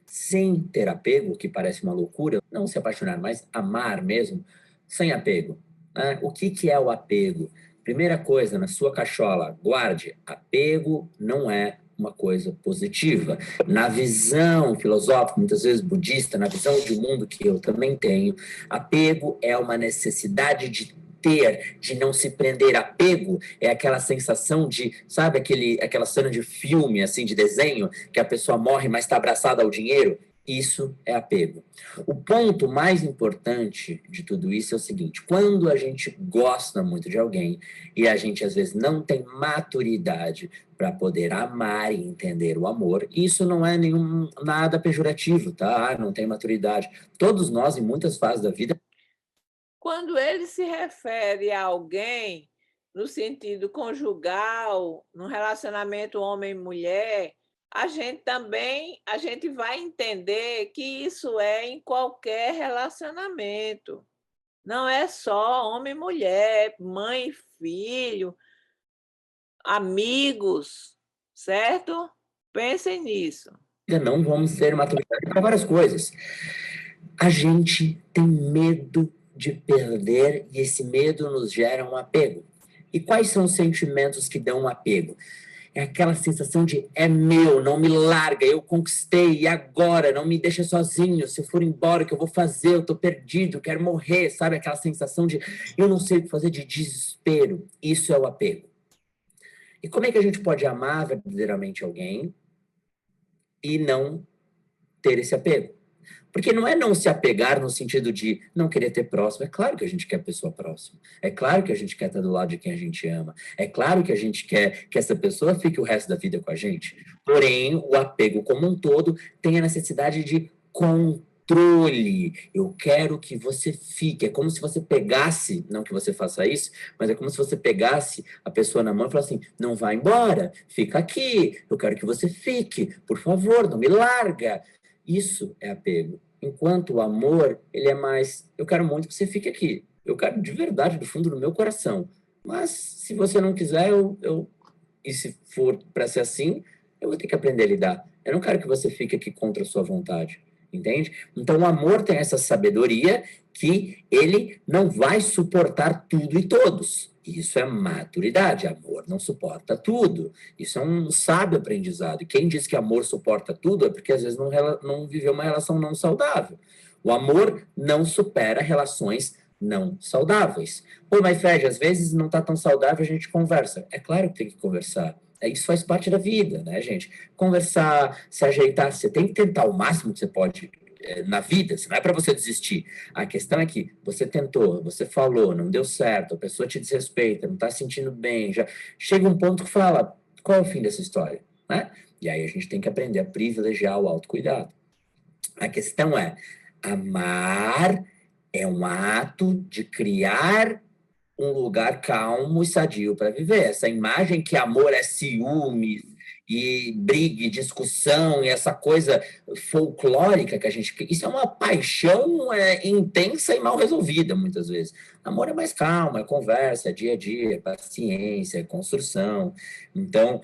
sem ter apego, que parece uma loucura, não se apaixonar, mas amar mesmo, sem apego. Né? O que é o apego? Primeira coisa, na sua cachola, guarde, apego não é uma coisa positiva. Na visão filosófica, muitas vezes budista, na visão de mundo que eu também tenho, apego é uma necessidade de ter, de não se prender. Apego é aquela sensação de, sabe, aquela cena de filme, assim, de desenho, que a pessoa morre, mas está abraçada ao dinheiro? Isso é apego. O ponto mais importante de tudo isso é o seguinte: quando a gente gosta muito de alguém e a gente às vezes não tem maturidade para poder amar e entender o amor, isso não é nada pejorativo, tá? Não tem maturidade. Todos nós, em muitas fases da vida. Quando ele se refere a alguém no sentido conjugal, no relacionamento homem-mulher, a gente vai entender que isso é em qualquer relacionamento. Não é só homem-mulher, mãe e filho, amigos, certo? Pensem nisso. Não vamos ter maturidade para várias coisas. A gente tem medo de perder e esse medo nos gera um apego. E quais são os sentimentos que dão um apego? É aquela sensação de é meu, não me larga, eu conquistei, e agora? Não me deixa sozinho, se eu for embora, o que eu vou fazer? Eu tô perdido, quero morrer, sabe? Aquela sensação de eu não sei o que fazer, de desespero. Isso é o apego. E como é que a gente pode amar verdadeiramente alguém e não ter esse apego? Porque não é não se apegar no sentido de não querer ter próximo. É claro que a gente quer pessoa próxima. É claro que a gente quer estar do lado de quem a gente ama. É claro que a gente quer que essa pessoa fique o resto da vida com a gente. Porém, o apego como um todo tem a necessidade de controle. Eu quero que você fique. É como se você pegasse, não que você faça isso, mas é como se você pegasse a pessoa na mão e falasse assim, não vá embora, fica aqui. Eu quero que você fique. Por favor, não me larga. Isso é apego. Enquanto o amor, ele é mais, eu quero muito que você fique aqui. Eu quero de verdade, do fundo do meu coração. Mas, se você não quiser, e se for para ser assim, eu vou ter que aprender a lidar. Eu não quero que você fique aqui contra a sua vontade. Entende? Então, o amor tem essa sabedoria que ele não vai suportar tudo e todos. Isso é maturidade. Amor não suporta tudo. Isso é um sábio aprendizado. E quem diz que amor suporta tudo é porque às vezes não viveu uma relação não saudável. O amor não supera relações não saudáveis. Pô, mas Fred, às vezes não está tão saudável, a gente conversa. É claro que tem que conversar. Isso faz parte da vida, né, gente? Conversar, se ajeitar, você tem que tentar o máximo que você pode na vida, não é para você desistir. A questão é que você tentou, você falou, não deu certo, a pessoa te desrespeita, não está se sentindo bem, já chega um ponto que fala, qual é o fim dessa história? Né? E aí a gente tem que aprender a privilegiar o autocuidado. A questão é, amar é um ato de criar um lugar calmo e sadio para viver. Essa imagem que amor é ciúme e briga, e discussão, e essa coisa folclórica que a gente... Isso é uma paixão intensa e mal resolvida, muitas vezes. Amor é mais calmo, é conversa, é dia a dia, é paciência, é construção. Então,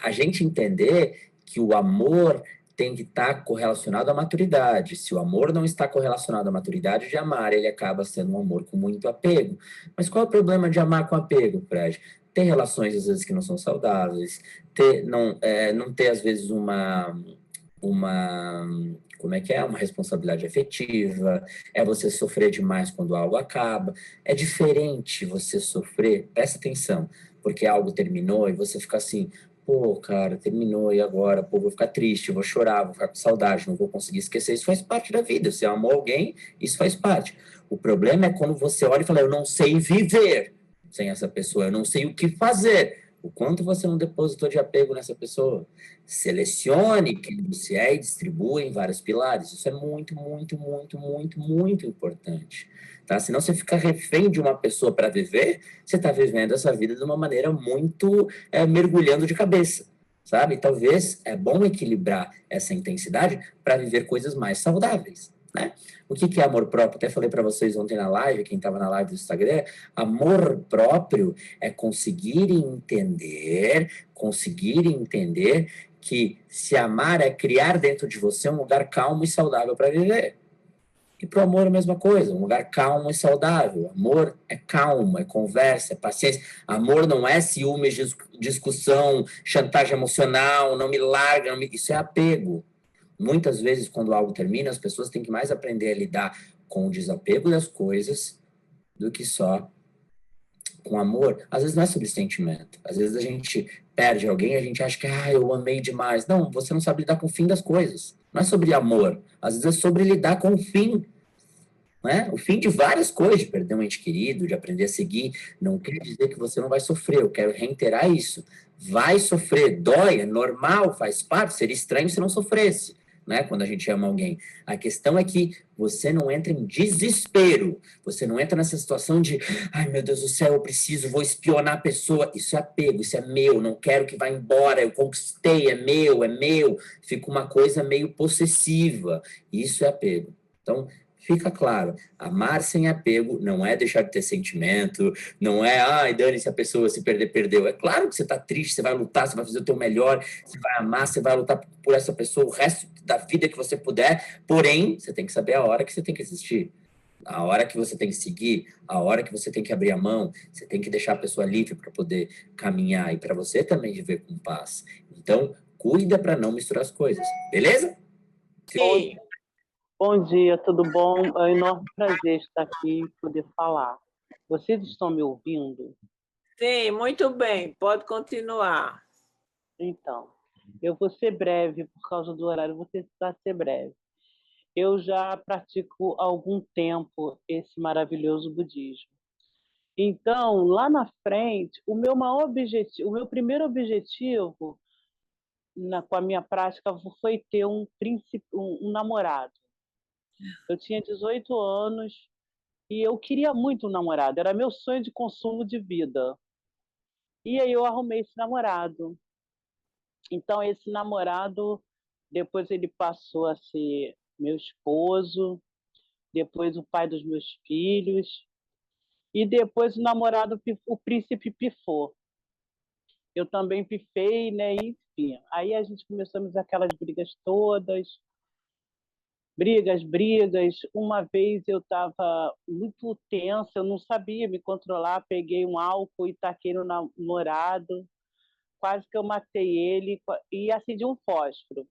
a gente entender que o amor tem que estar correlacionado à maturidade. Se o amor não está correlacionado à maturidade de amar, ele acaba sendo um amor com muito apego. Mas qual é o problema de amar com apego, Fred? Ter relações, às vezes, que não são saudáveis, não ter, às vezes, uma responsabilidade afetiva, é você sofrer demais quando algo acaba. É diferente você sofrer, presta atenção, porque algo terminou e você fica assim, pô, cara, terminou, e agora? Pô, vou ficar triste, vou chorar, vou ficar com saudade, não vou conseguir esquecer. Isso faz parte da vida. Você amou alguém, isso faz parte. O problema é quando você olha e fala, eu não sei viver sem essa pessoa, eu não sei o que fazer. O quanto você não depositou de apego nessa pessoa. Selecione quem você é e distribua em vários pilares. Isso é muito, muito, muito, muito, muito importante. Tá? Senão você fica refém de uma pessoa para viver, você está vivendo essa vida de uma maneira muito mergulhando de cabeça. sabe? Talvez é bom equilibrar essa intensidade para viver coisas mais saudáveis, né? O que é amor próprio? Até falei para vocês ontem na live, quem estava na live do Instagram, amor próprio é conseguir entender que se amar é criar dentro de você um lugar calmo e saudável para viver. E para o amor a mesma coisa, um lugar calmo e saudável. Amor é calma, é conversa, é paciência. Amor não é ciúme, discussão, chantagem emocional, não me larga, isso é apego. Muitas vezes, quando algo termina, as pessoas têm que mais aprender a lidar com o desapego das coisas do que só com amor. Às vezes não é sobre sentimento. Às vezes a gente perde alguém e a gente acha que eu amei demais. Não, você não sabe lidar com o fim das coisas. Não é sobre amor. Às vezes é sobre lidar com o fim. Né? O fim de várias coisas, de perder um ente querido, de aprender a seguir. Não quer dizer que você não vai sofrer. Eu quero reiterar isso. Vai sofrer, dói, é normal, faz parte. Seria estranho se não sofresse. Né, quando a gente ama alguém. A questão é que você não entra em desespero, você não entra nessa situação de ai meu Deus do céu, eu preciso, vou espionar a pessoa. Isso é apego, isso é meu, não quero que vá embora, eu conquistei, é meu. Fica uma coisa meio possessiva. Isso é apego. Então, fica claro, amar sem apego não é deixar de ter sentimento, não é, dane-se a pessoa, se perder, perdeu. É claro que você está triste, você vai lutar, você vai fazer o teu melhor, você vai amar, você vai lutar por essa pessoa o resto da vida que você puder, porém, você tem que saber a hora que você tem que existir, a hora que você tem que seguir, a hora que você tem que abrir a mão, você tem que deixar a pessoa livre para poder caminhar e para você também viver com paz. Então, cuida para não misturar as coisas, beleza? Sim. Bom dia, tudo bom? É um enorme prazer estar aqui e poder falar. Vocês estão me ouvindo? Sim, muito bem, pode continuar. Então, eu vou ser breve, por causa do horário, vou tentar ser breve. Eu já pratico há algum tempo esse maravilhoso budismo. Então, lá na frente, o meu primeiro objetivo com a minha prática foi ter um namorado. Eu tinha 18 anos e eu queria muito um namorado, era meu sonho de consumo de vida. E aí eu arrumei esse namorado. Então, esse namorado, depois ele passou a ser meu esposo, depois o pai dos meus filhos, e depois o namorado, o príncipe pifou. Eu também pifei, né? Enfim, aí a gente começou aquelas brigas todas, brigas. Uma vez eu estava muito tensa, eu não sabia me controlar, peguei um álcool e taquei no namorado, quase que eu matei ele e acendi um fósforo.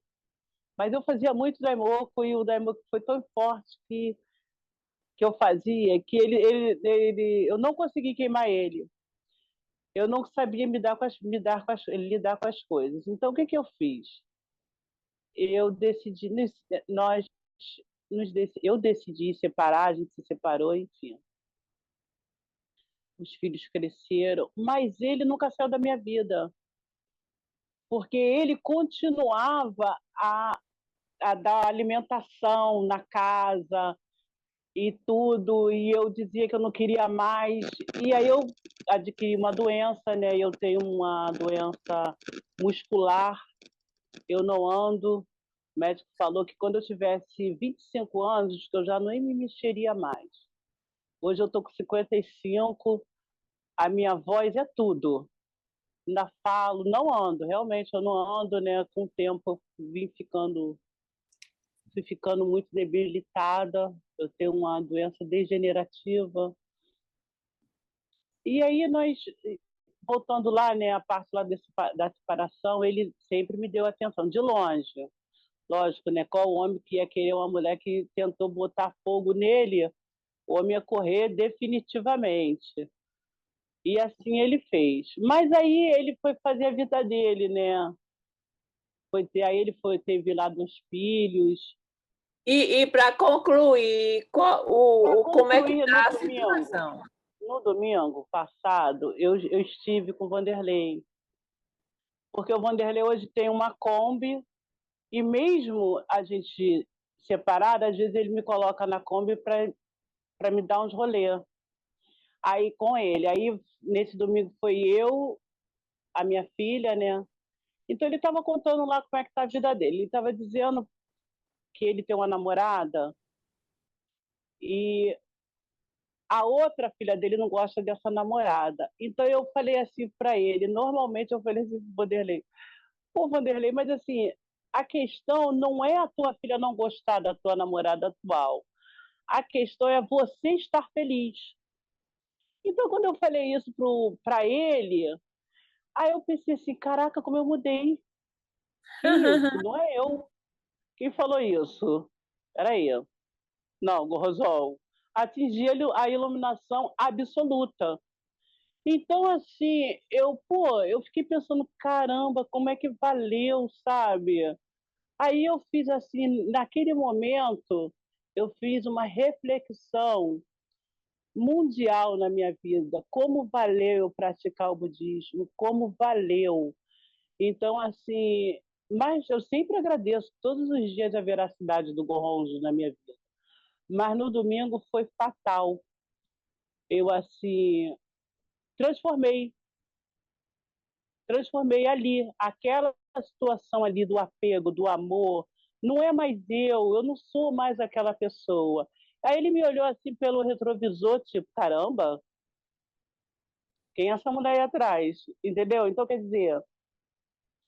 Mas eu fazia muito daimoku e o daimoku foi tão forte que eu fazia que eu não consegui queimar ele. Eu não sabia lidar com as coisas. Então, o que eu fiz? Eu decidi, eu decidi separar, a gente se separou, enfim. Os filhos cresceram, mas ele nunca saiu da minha vida, porque ele continuava a dar alimentação na casa e tudo, e eu dizia que eu não queria mais, e aí eu adquiri uma doença, né? Eu tenho uma doença muscular, eu não ando. O médico falou que quando eu tivesse 25 anos, eu já nem me mexeria mais. Hoje eu estou com 55, a minha voz é tudo. Ainda falo, não ando, realmente eu não ando, né? Com o tempo eu fui ficando muito debilitada, eu tenho uma doença degenerativa. E aí voltando lá, né, a parte lá da separação, ele sempre me deu atenção, de longe. Lógico, né? Qual homem que ia querer uma mulher que tentou botar fogo nele? O homem ia correr definitivamente. E assim ele fez. Mas aí ele foi fazer a vida dele, né? Aí ele teve lá 2 filhos. E para concluir, como é que está a situação? No domingo passado, eu estive com o Vanderlei. Porque o Vanderlei hoje tem uma Kombi, e mesmo a gente separada, às vezes ele me coloca na Kombi para me dar uns rolês. Aí com ele. Aí nesse domingo foi eu, a minha filha, né? Então, ele estava contando lá como é que está a vida dele. Ele estava dizendo que ele tem uma namorada e a outra filha dele não gosta dessa namorada. Então, eu falei assim para ele, normalmente eu falei assim para o Vanderlei, pô, Vanderlei, mas assim, a questão não é a tua filha não gostar da tua namorada atual. A questão é você estar feliz. Então, quando eu falei isso para ele, aí eu pensei assim, caraca, como eu mudei. Isso, não é eu. Quem falou isso? Peraí. Não, Gorrozol. Atingir a iluminação absoluta. Então, assim, eu fiquei pensando, caramba, como é que valeu, sabe? Aí eu fiz assim, naquele momento, eu fiz uma reflexão mundial na minha vida. Como valeu eu praticar o budismo, como valeu. Então, assim, mas eu sempre agradeço todos os dias a veracidade do Goronzo na minha vida. Mas no domingo foi fatal. Eu, assim, transformei, transformei ali, aquela situação ali do apego, do amor, não é mais eu não sou mais aquela pessoa. Aí ele me olhou assim pelo retrovisor, tipo, caramba, quem é essa mulher aí atrás? Entendeu? Então, quer dizer,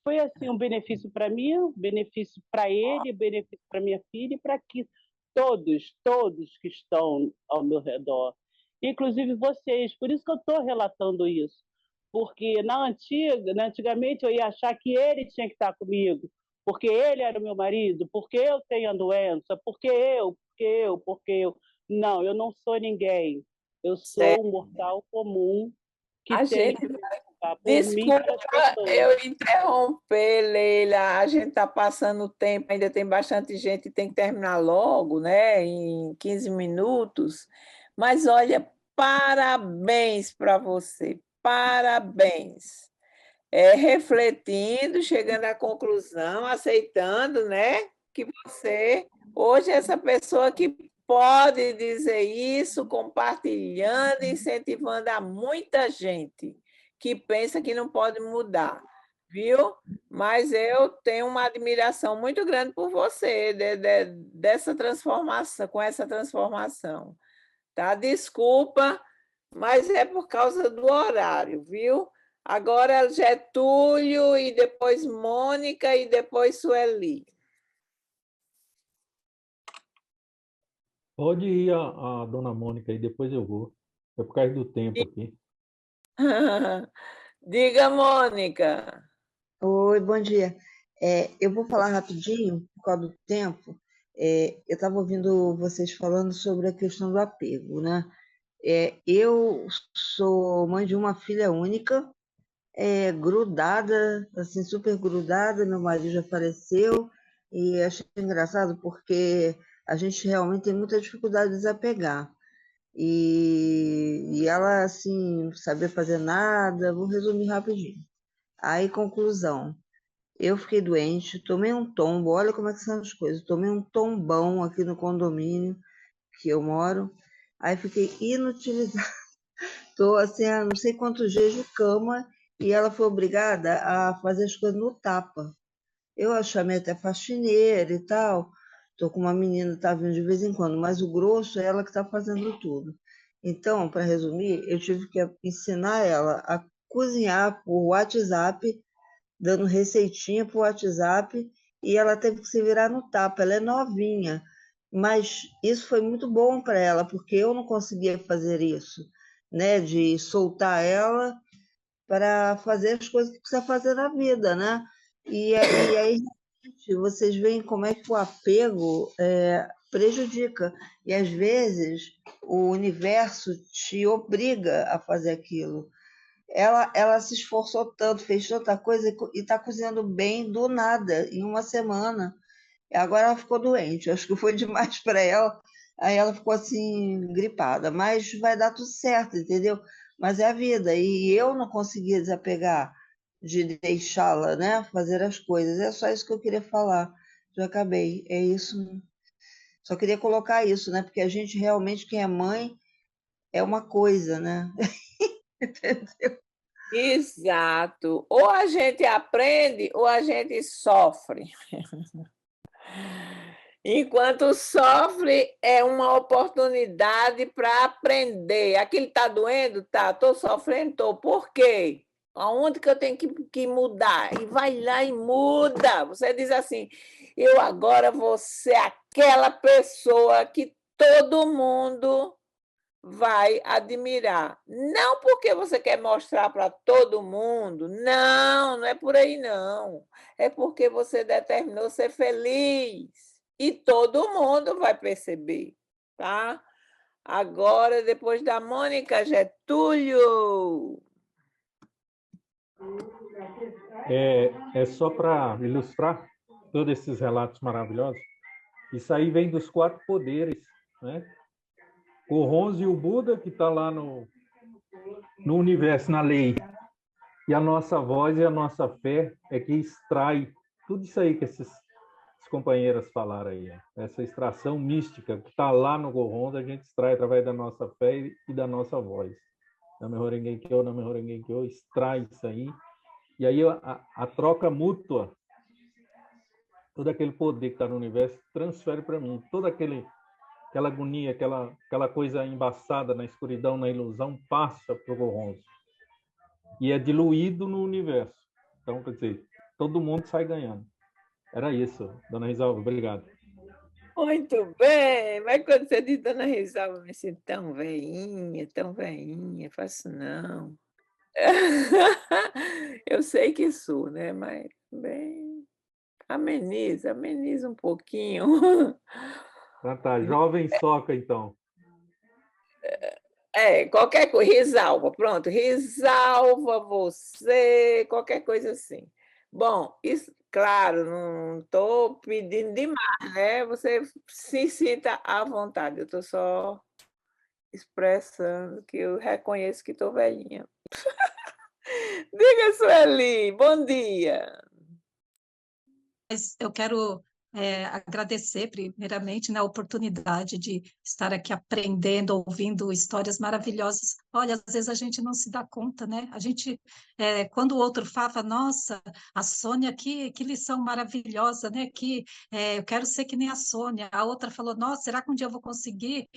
foi assim um benefício para mim, um benefício para ele, um benefício para minha filha e para que todos que estão ao meu redor, inclusive vocês. Por isso que eu estou relatando isso, porque antigamente eu ia achar que ele tinha que estar comigo, porque ele era o meu marido, porque eu tenho a doença, porque eu. Não, eu não sou ninguém. Eu sou um mortal comum que A tem gente que lutar por mim e Desculpa pelas pessoas. eu interromper, Leila. A gente está passando o tempo, ainda tem bastante gente, tem que terminar logo, né? Em 15 minutos. Mas olha, parabéns para você, parabéns. Refletindo, chegando à conclusão, aceitando, né? Que você hoje é essa pessoa que pode dizer isso, compartilhando, incentivando a muita gente que pensa que não pode mudar, viu? Mas eu tenho uma admiração muito grande por você, dessa transformação, com essa transformação, tá? Desculpa, mas é por causa do horário, viu? Agora Getúlio, e depois Mônica, e depois Sueli. Pode ir a dona Mônica e depois eu vou. É por causa do tempo aqui. Diga, Mônica. Oi, bom dia. Eu vou falar rapidinho, por causa do tempo. Eu estava ouvindo vocês falando sobre a questão do apego, né? Eu sou mãe de uma filha única, grudada, assim, super grudada. Meu marido já faleceu e achei engraçado porque a gente realmente tem muita dificuldade de desapegar. E ela, assim, não sabia fazer nada. Vou resumir rapidinho. Aí, conclusão. Eu fiquei doente, tomei um tombo, olha como é que são as coisas. Tomei um tombão aqui no condomínio que eu moro, aí fiquei inutilizada. Estou assim, há não sei quantos dias de cama e ela foi obrigada a fazer as coisas no tapa. Eu chamei até faxineira e tal. Estou com uma menina que está vindo de vez em quando, mas o grosso é ela que está fazendo tudo. Então, para resumir, eu tive que ensinar ela a cozinhar por WhatsApp, dando receitinha por WhatsApp, e ela teve que se virar no tapa. Ela é novinha, mas isso foi muito bom para ela, porque eu não conseguia fazer isso, né? De soltar ela para fazer as coisas que precisa fazer na vida, né? E aí vocês veem como é que o apego prejudica. E às vezes o universo te obriga a fazer aquilo. Ela se esforçou tanto, fez tanta coisa e está cozinhando bem do nada, em uma semana. Agora ela ficou doente, acho que foi demais para ela. Aí ela ficou assim, gripada. Mas vai dar tudo certo, entendeu? Mas é a vida. E eu não conseguia desapegar de deixá-la, né, fazer as coisas. É só isso que eu queria falar. Já acabei. É isso. Só queria colocar isso, né? Porque a gente realmente, quem é mãe, é uma coisa, né? Entendeu? Exato. Ou a gente aprende ou a gente sofre. Enquanto sofre, é uma oportunidade para aprender. Aquilo está doendo? Tá. Estou sofrendo? Estou. Por quê? Aonde que eu tenho que mudar? E vai lá e muda. Você diz assim, eu agora vou ser aquela pessoa que todo mundo vai admirar. Não porque você quer mostrar para todo mundo, não, não é por aí não. É porque você determinou ser feliz. E todo mundo vai perceber, tá? Agora, depois da Mônica, Getúlio. É só para ilustrar todos esses relatos maravilhosos. Isso aí vem dos 4 poderes, né? O Ronzo e o Buda, que está lá no universo, na lei. E a nossa voz e a nossa fé é que extrai tudo isso aí que essas companheiras falaram aí. Essa extração mística que está lá no Goronzo, a gente extrai através da nossa fé e da nossa voz. Namyo Renge Kyo, Namyo Renge Kyo, extrai isso aí. E aí a troca mútua, todo aquele poder que está no universo, transfere para mim. Toda aquela agonia, aquela coisa embaçada na escuridão, na ilusão, passa para o Goronzo. E é diluído no universo. Então, quer dizer, todo mundo sai ganhando. Era isso, dona Risalva, obrigado. Muito bem, mas quando você diz dona Risalva, eu me sinto tão veinha, faço não. Eu sei que sou, né? Mas bem, ameniza um pouquinho. Tá, jovem soca, então. Qualquer coisa, Risalva, pronto, Risalva, você, qualquer coisa assim. Bom, isso, claro, não estou pedindo demais, né? Você se sinta à vontade, eu estou só expressando que eu reconheço que estou velhinha. Diga, Sueli, bom dia. Mas eu quero agradecer, primeiramente, né, a oportunidade de estar aqui aprendendo, ouvindo histórias maravilhosas. Olha, às vezes a gente não se dá conta, né? A gente, quando o outro fala, nossa, a Sônia, que lição maravilhosa, né? Eu quero ser que nem a Sônia. A outra falou, nossa, será que um dia eu vou conseguir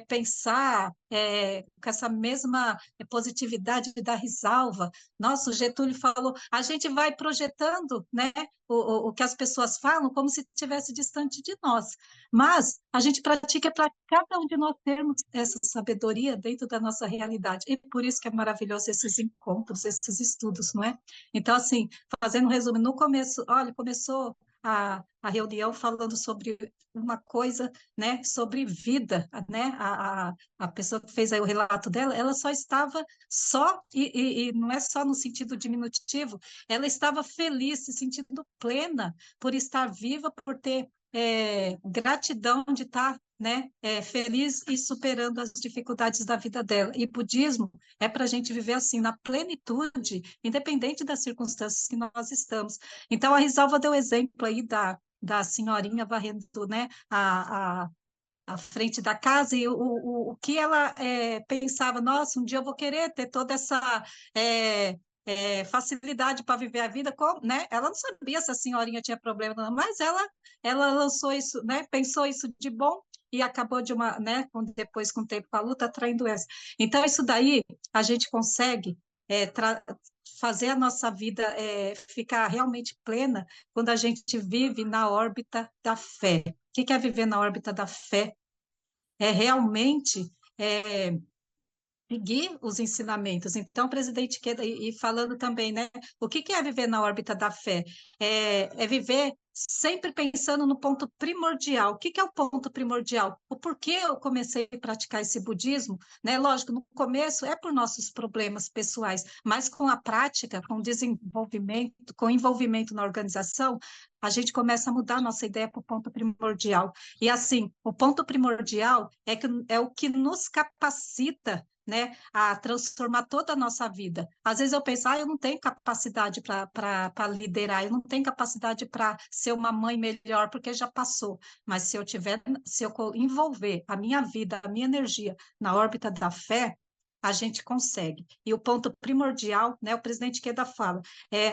pensar com essa mesma positividade da Risalva? Nossa, o Getúlio falou, a gente vai projetando, né? O que as pessoas falam como se estivesse distante de nós. Mas a gente pratica para cada um de nós termos essa sabedoria dentro da nossa realidade. E por isso que é maravilhoso esses encontros, esses estudos, não é? Então, assim, fazendo um resumo, no começo, olha, começou a reunião falando sobre uma coisa, né, sobre vida, né? A pessoa que fez aí o relato dela, ela só estava e não é só no sentido diminutivo, ela estava feliz, se sentindo plena por estar viva, por ter gratidão de estar, né, feliz e superando as dificuldades da vida dela. E budismo é para a gente viver assim, na plenitude, independente das circunstâncias que nós estamos. Então, a Risalva deu exemplo aí da senhorinha varrendo, né, à frente da casa, e o que ela pensava, nossa, um dia eu vou querer ter toda essa facilidade para viver a vida, né? Ela não sabia se a senhorinha tinha problema, não, mas ela lançou isso, né? Pensou isso de bom e acabou né? Depois, com o tempo, com a luta, atraindo essa. Então, isso daí a gente consegue fazer a nossa vida ficar realmente plena quando a gente vive na órbita da fé. O que é viver na órbita da fé? É realmente seguir os ensinamentos. Então, presidente Queda, e falando também, né, o que é viver na órbita da fé? É viver sempre pensando no ponto primordial. O que é o ponto primordial? O porquê eu comecei a praticar esse budismo, né? Lógico, no começo é por nossos problemas pessoais, mas com a prática, com o desenvolvimento, com o envolvimento na organização, a gente começa a mudar a nossa ideia para o ponto primordial. E assim, o ponto primordial é o que nos capacita, né, a transformar toda a nossa vida. Às vezes eu penso, eu não tenho capacidade para liderar, eu não tenho capacidade para ser uma mãe melhor, porque já passou. Mas se eu envolver a minha vida, a minha energia na órbita da fé, a gente consegue. E o ponto primordial, né, o presidente Queda fala,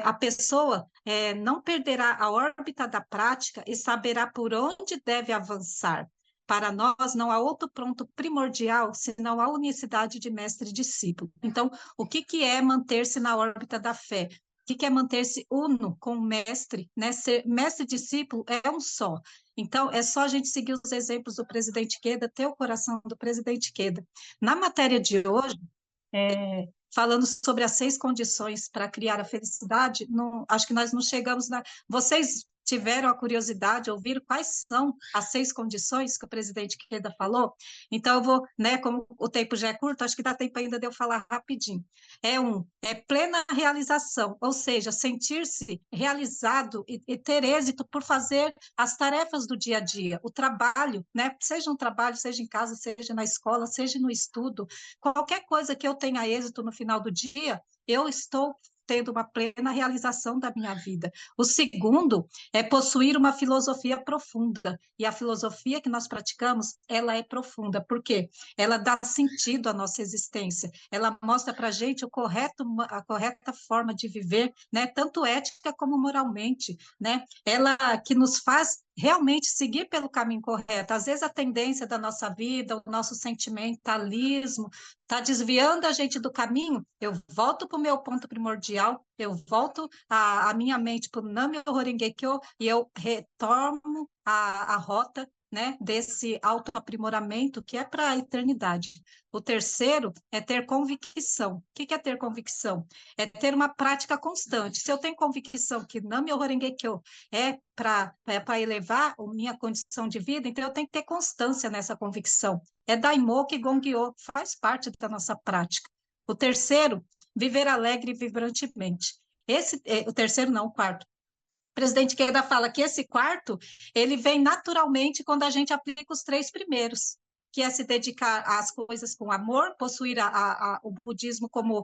a pessoa não perderá a órbita da prática e saberá por onde deve avançar. Para nós, não há outro ponto primordial, senão a unicidade de mestre e discípulo. Então, o que é manter-se na órbita da fé? O que é manter-se uno com o mestre, né? Ser mestre e discípulo é um só. Então, é só a gente seguir os exemplos do presidente Queda, ter o coração do presidente Queda. Na matéria de hoje, falando sobre as 6 condições para criar a felicidade, acho que nós não chegamos na... Vocês tiveram a curiosidade, ouviram quais são as 6 condições que o presidente Queda falou? Então, eu vou, né, como o tempo já é curto, acho que dá tempo ainda de eu falar rapidinho. É plena realização, ou seja, sentir-se realizado e ter êxito por fazer as tarefas do dia a dia, o trabalho, né, seja um trabalho, seja em casa, seja na escola, seja no estudo, qualquer coisa que eu tenha êxito no final do dia, eu estou tendo uma plena realização da minha vida. O segundo é possuir uma filosofia profunda, e a filosofia que nós praticamos, ela é profunda, por quê? Ela dá sentido à nossa existência, ela mostra para a gente a correta forma de viver, né, tanto ética como moralmente, né, ela que nos faz realmente seguir pelo caminho correto. Às vezes a tendência da nossa vida, o nosso sentimentalismo, está desviando a gente do caminho, eu volto para o meu ponto primordial, eu volto a minha mente para o Nam-myoho Renge Kyo e eu retorno a rota, né, desse autoaprimoramento que é para a eternidade. O terceiro é ter convicção. O que é ter convicção? É ter uma prática constante. Se eu tenho convicção que Nam-myoho Renge Kyo é para elevar a minha condição de vida, então eu tenho que ter constância nessa convicção. É Daimoku e Gongyo, faz parte da nossa prática. O terceiro, viver alegre e vibrantemente. O terceiro não, o quarto. O presidente Queda fala que esse quarto, ele vem naturalmente quando a gente aplica os 3 primeiros, que é se dedicar às coisas com amor, possuir o budismo como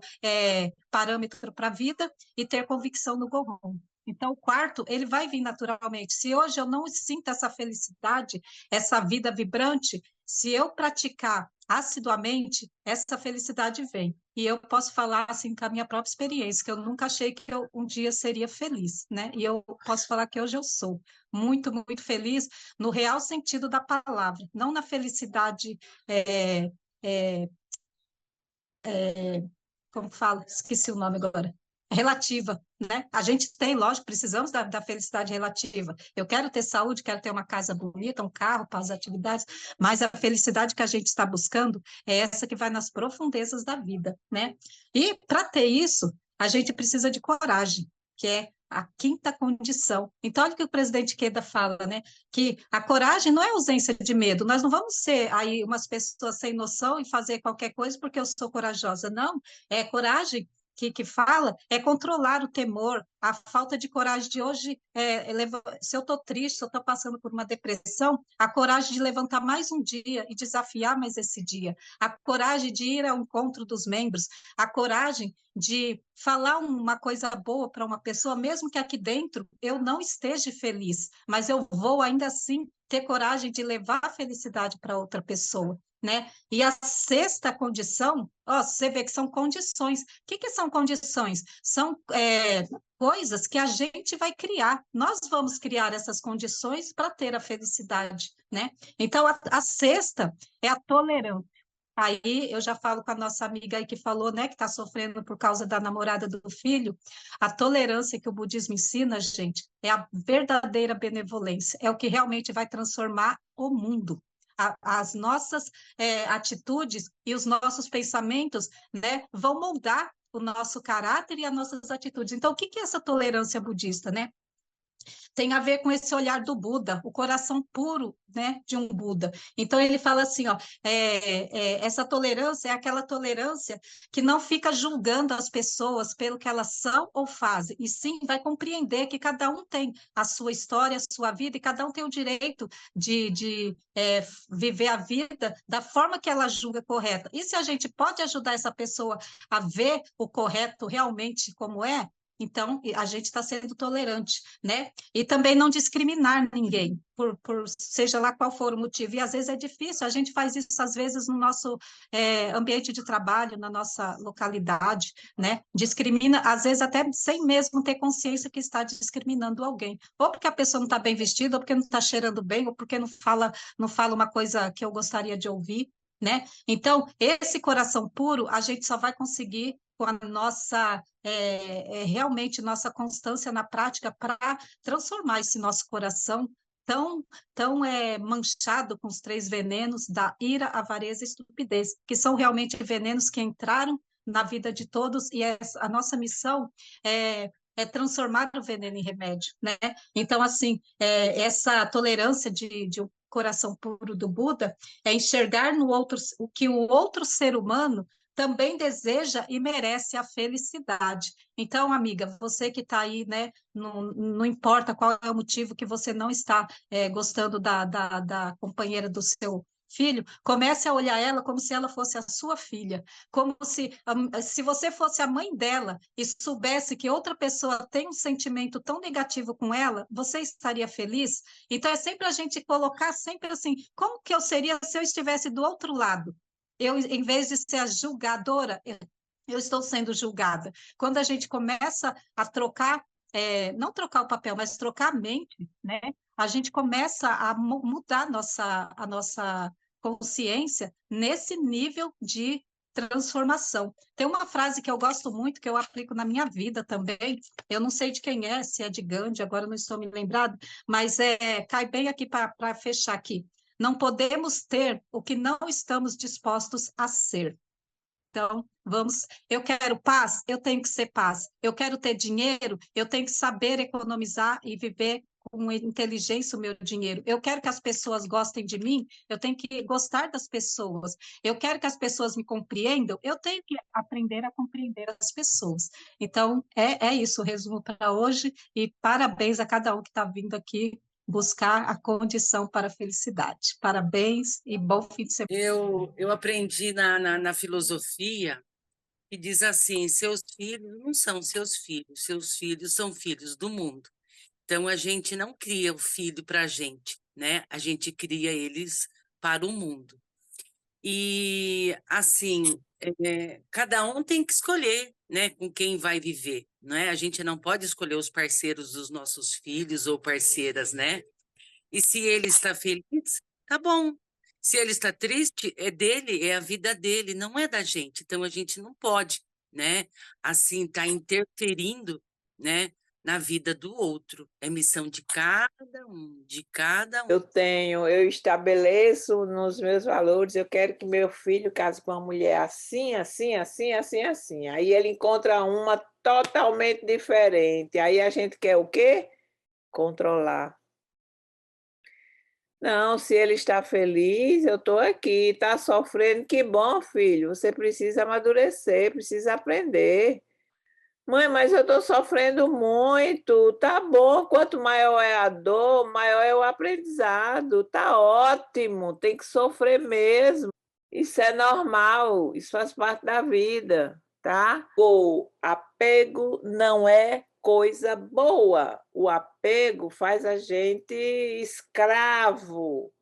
parâmetro para a vida e ter convicção no Gohon. Então, o quarto, ele vai vir naturalmente. Se hoje eu não sinto essa felicidade, essa vida vibrante, se eu praticar assiduamente, essa felicidade vem. E eu posso falar assim com a minha própria experiência, que eu nunca achei que eu um dia seria feliz, né? E eu posso falar que hoje eu sou muito, muito feliz no real sentido da palavra, não na felicidade como falo, esqueci o nome agora, relativa, né? A gente tem, lógico, precisamos da felicidade relativa. Eu quero ter saúde, quero ter uma casa bonita, um carro para as atividades, mas a felicidade que a gente está buscando é essa que vai nas profundezas da vida, né? E para ter isso, a gente precisa de coragem, que é a quinta condição. Então, olha o que o presidente Queda fala, né? Que a coragem não é ausência de medo. Nós não vamos ser aí umas pessoas sem noção e fazer qualquer coisa porque eu sou corajosa. Não, é coragem que fala é controlar o temor, a falta de coragem de hoje, se eu estou triste, se eu estou passando por uma depressão, a coragem de levantar mais um dia e desafiar mais esse dia, a coragem de ir ao encontro dos membros, a coragem de falar uma coisa boa para uma pessoa, mesmo que aqui dentro eu não esteja feliz, mas eu vou ainda assim ter coragem de levar a felicidade para outra pessoa. Né? E a sexta condição, você vê que são condições. O que são condições? São coisas que a gente vai criar. Nós vamos criar essas condições para ter a felicidade, né? Então, a sexta é a tolerância. Aí eu já falo com a nossa amiga aí que falou, né, que está sofrendo por causa da namorada do filho. A tolerância que o budismo ensina, gente, é a verdadeira benevolência, é o que realmente vai transformar o mundo. As nossas atitudes e os nossos pensamentos, né, vão moldar o nosso caráter e as nossas atitudes. Então, o que é essa tolerância budista, né? Tem a ver com esse olhar do Buda, o coração puro, né, de um Buda. Então, ele fala assim, essa tolerância é aquela tolerância que não fica julgando as pessoas pelo que elas são ou fazem, e sim vai compreender que cada um tem a sua história, a sua vida, e cada um tem o direito de viver a vida da forma que ela julga correta. E se a gente pode ajudar essa pessoa a ver o correto realmente como é, Então, a gente está sendo tolerante, né? E também não discriminar ninguém, por seja lá qual for o motivo. E às vezes é difícil, a gente faz isso às vezes no nosso ambiente de trabalho, na nossa localidade, né? Discrimina, às vezes até sem mesmo ter consciência que está discriminando alguém. Ou porque a pessoa não está bem vestida, ou porque não está cheirando bem, ou porque não fala uma coisa que eu gostaria de ouvir, né? Então, esse coração puro, a gente só vai conseguir com a nossa, realmente, nossa constância na prática para transformar esse nosso coração tão manchado com os 3 venenos da ira, avareza e estupidez, que são realmente venenos que entraram na vida de todos, e a nossa missão é transformar o veneno em remédio, né? Então, assim, essa tolerância de um coração puro do Buda é enxergar no outro o que o outro ser humano também deseja e merece a felicidade. Então, amiga, você que está aí, né, não importa qual é o motivo que você não está gostando da companheira do seu filho, comece a olhar ela como se ela fosse a sua filha, como se você fosse a mãe dela e soubesse que outra pessoa tem um sentimento tão negativo com ela, você estaria feliz? Então, é sempre a gente colocar sempre assim, como que eu seria se eu estivesse do outro lado? Eu, em vez de ser a julgadora, eu estou sendo julgada. Quando a gente começa a trocar, não trocar o papel, mas trocar a mente, né? A gente começa a mudar a nossa consciência nesse nível de transformação. Tem uma frase que eu gosto muito, que eu aplico na minha vida também, eu não sei de quem é, se é de Gandhi, agora não estou me lembrado, mas cai bem aqui para fechar aqui. Não podemos ter o que não estamos dispostos a ser. Então, eu quero paz, eu tenho que ser paz. Eu quero ter dinheiro, eu tenho que saber economizar e viver com inteligência o meu dinheiro. Eu quero que as pessoas gostem de mim, eu tenho que gostar das pessoas. Eu quero que as pessoas me compreendam, eu tenho que aprender a compreender as pessoas. Então, é isso o resumo para hoje, e parabéns a cada um que está vindo aqui buscar a condição para a felicidade. Parabéns e bom fim de semana. Eu aprendi na filosofia que diz assim, seus filhos não são seus filhos são filhos do mundo. Então, a gente não cria o filho para a gente, né? A gente cria eles para o mundo. E, assim, cada um tem que escolher, né, com quem vai viver, não é? A gente não pode escolher os parceiros dos nossos filhos ou parceiras, né? E se ele está feliz, tá bom. Se ele está triste, é dele, é a vida dele, não é da gente. Então, a gente não pode, né, assim, tá interferindo, né, na vida do outro. É missão de cada um, de cada um. Eu estabeleço nos meus valores, eu quero que meu filho case com uma mulher assim, assim, assim, assim, assim. Aí ele encontra uma totalmente diferente. Aí a gente quer o quê? Controlar. Não, se ele está feliz, eu estou aqui. Está sofrendo, que bom, filho. Você precisa amadurecer, precisa aprender. Mãe, mas eu estou sofrendo muito. Tá bom, quanto maior é a dor, maior é o aprendizado. Tá ótimo, tem que sofrer mesmo. Isso é normal, isso faz parte da vida, tá? O apego não é coisa boa. O apego faz a gente escravo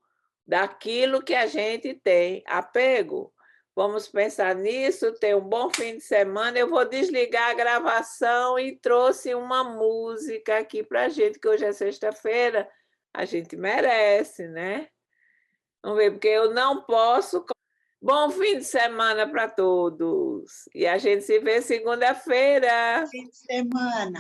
daquilo que a gente tem apego. Vamos pensar nisso, ter um bom fim de semana. Eu vou desligar a gravação e trouxe uma música aqui para a gente, que hoje é sexta-feira, a gente merece, né? Vamos ver, porque eu não posso... Bom fim de semana para todos. E a gente se vê segunda-feira. Fim de semana.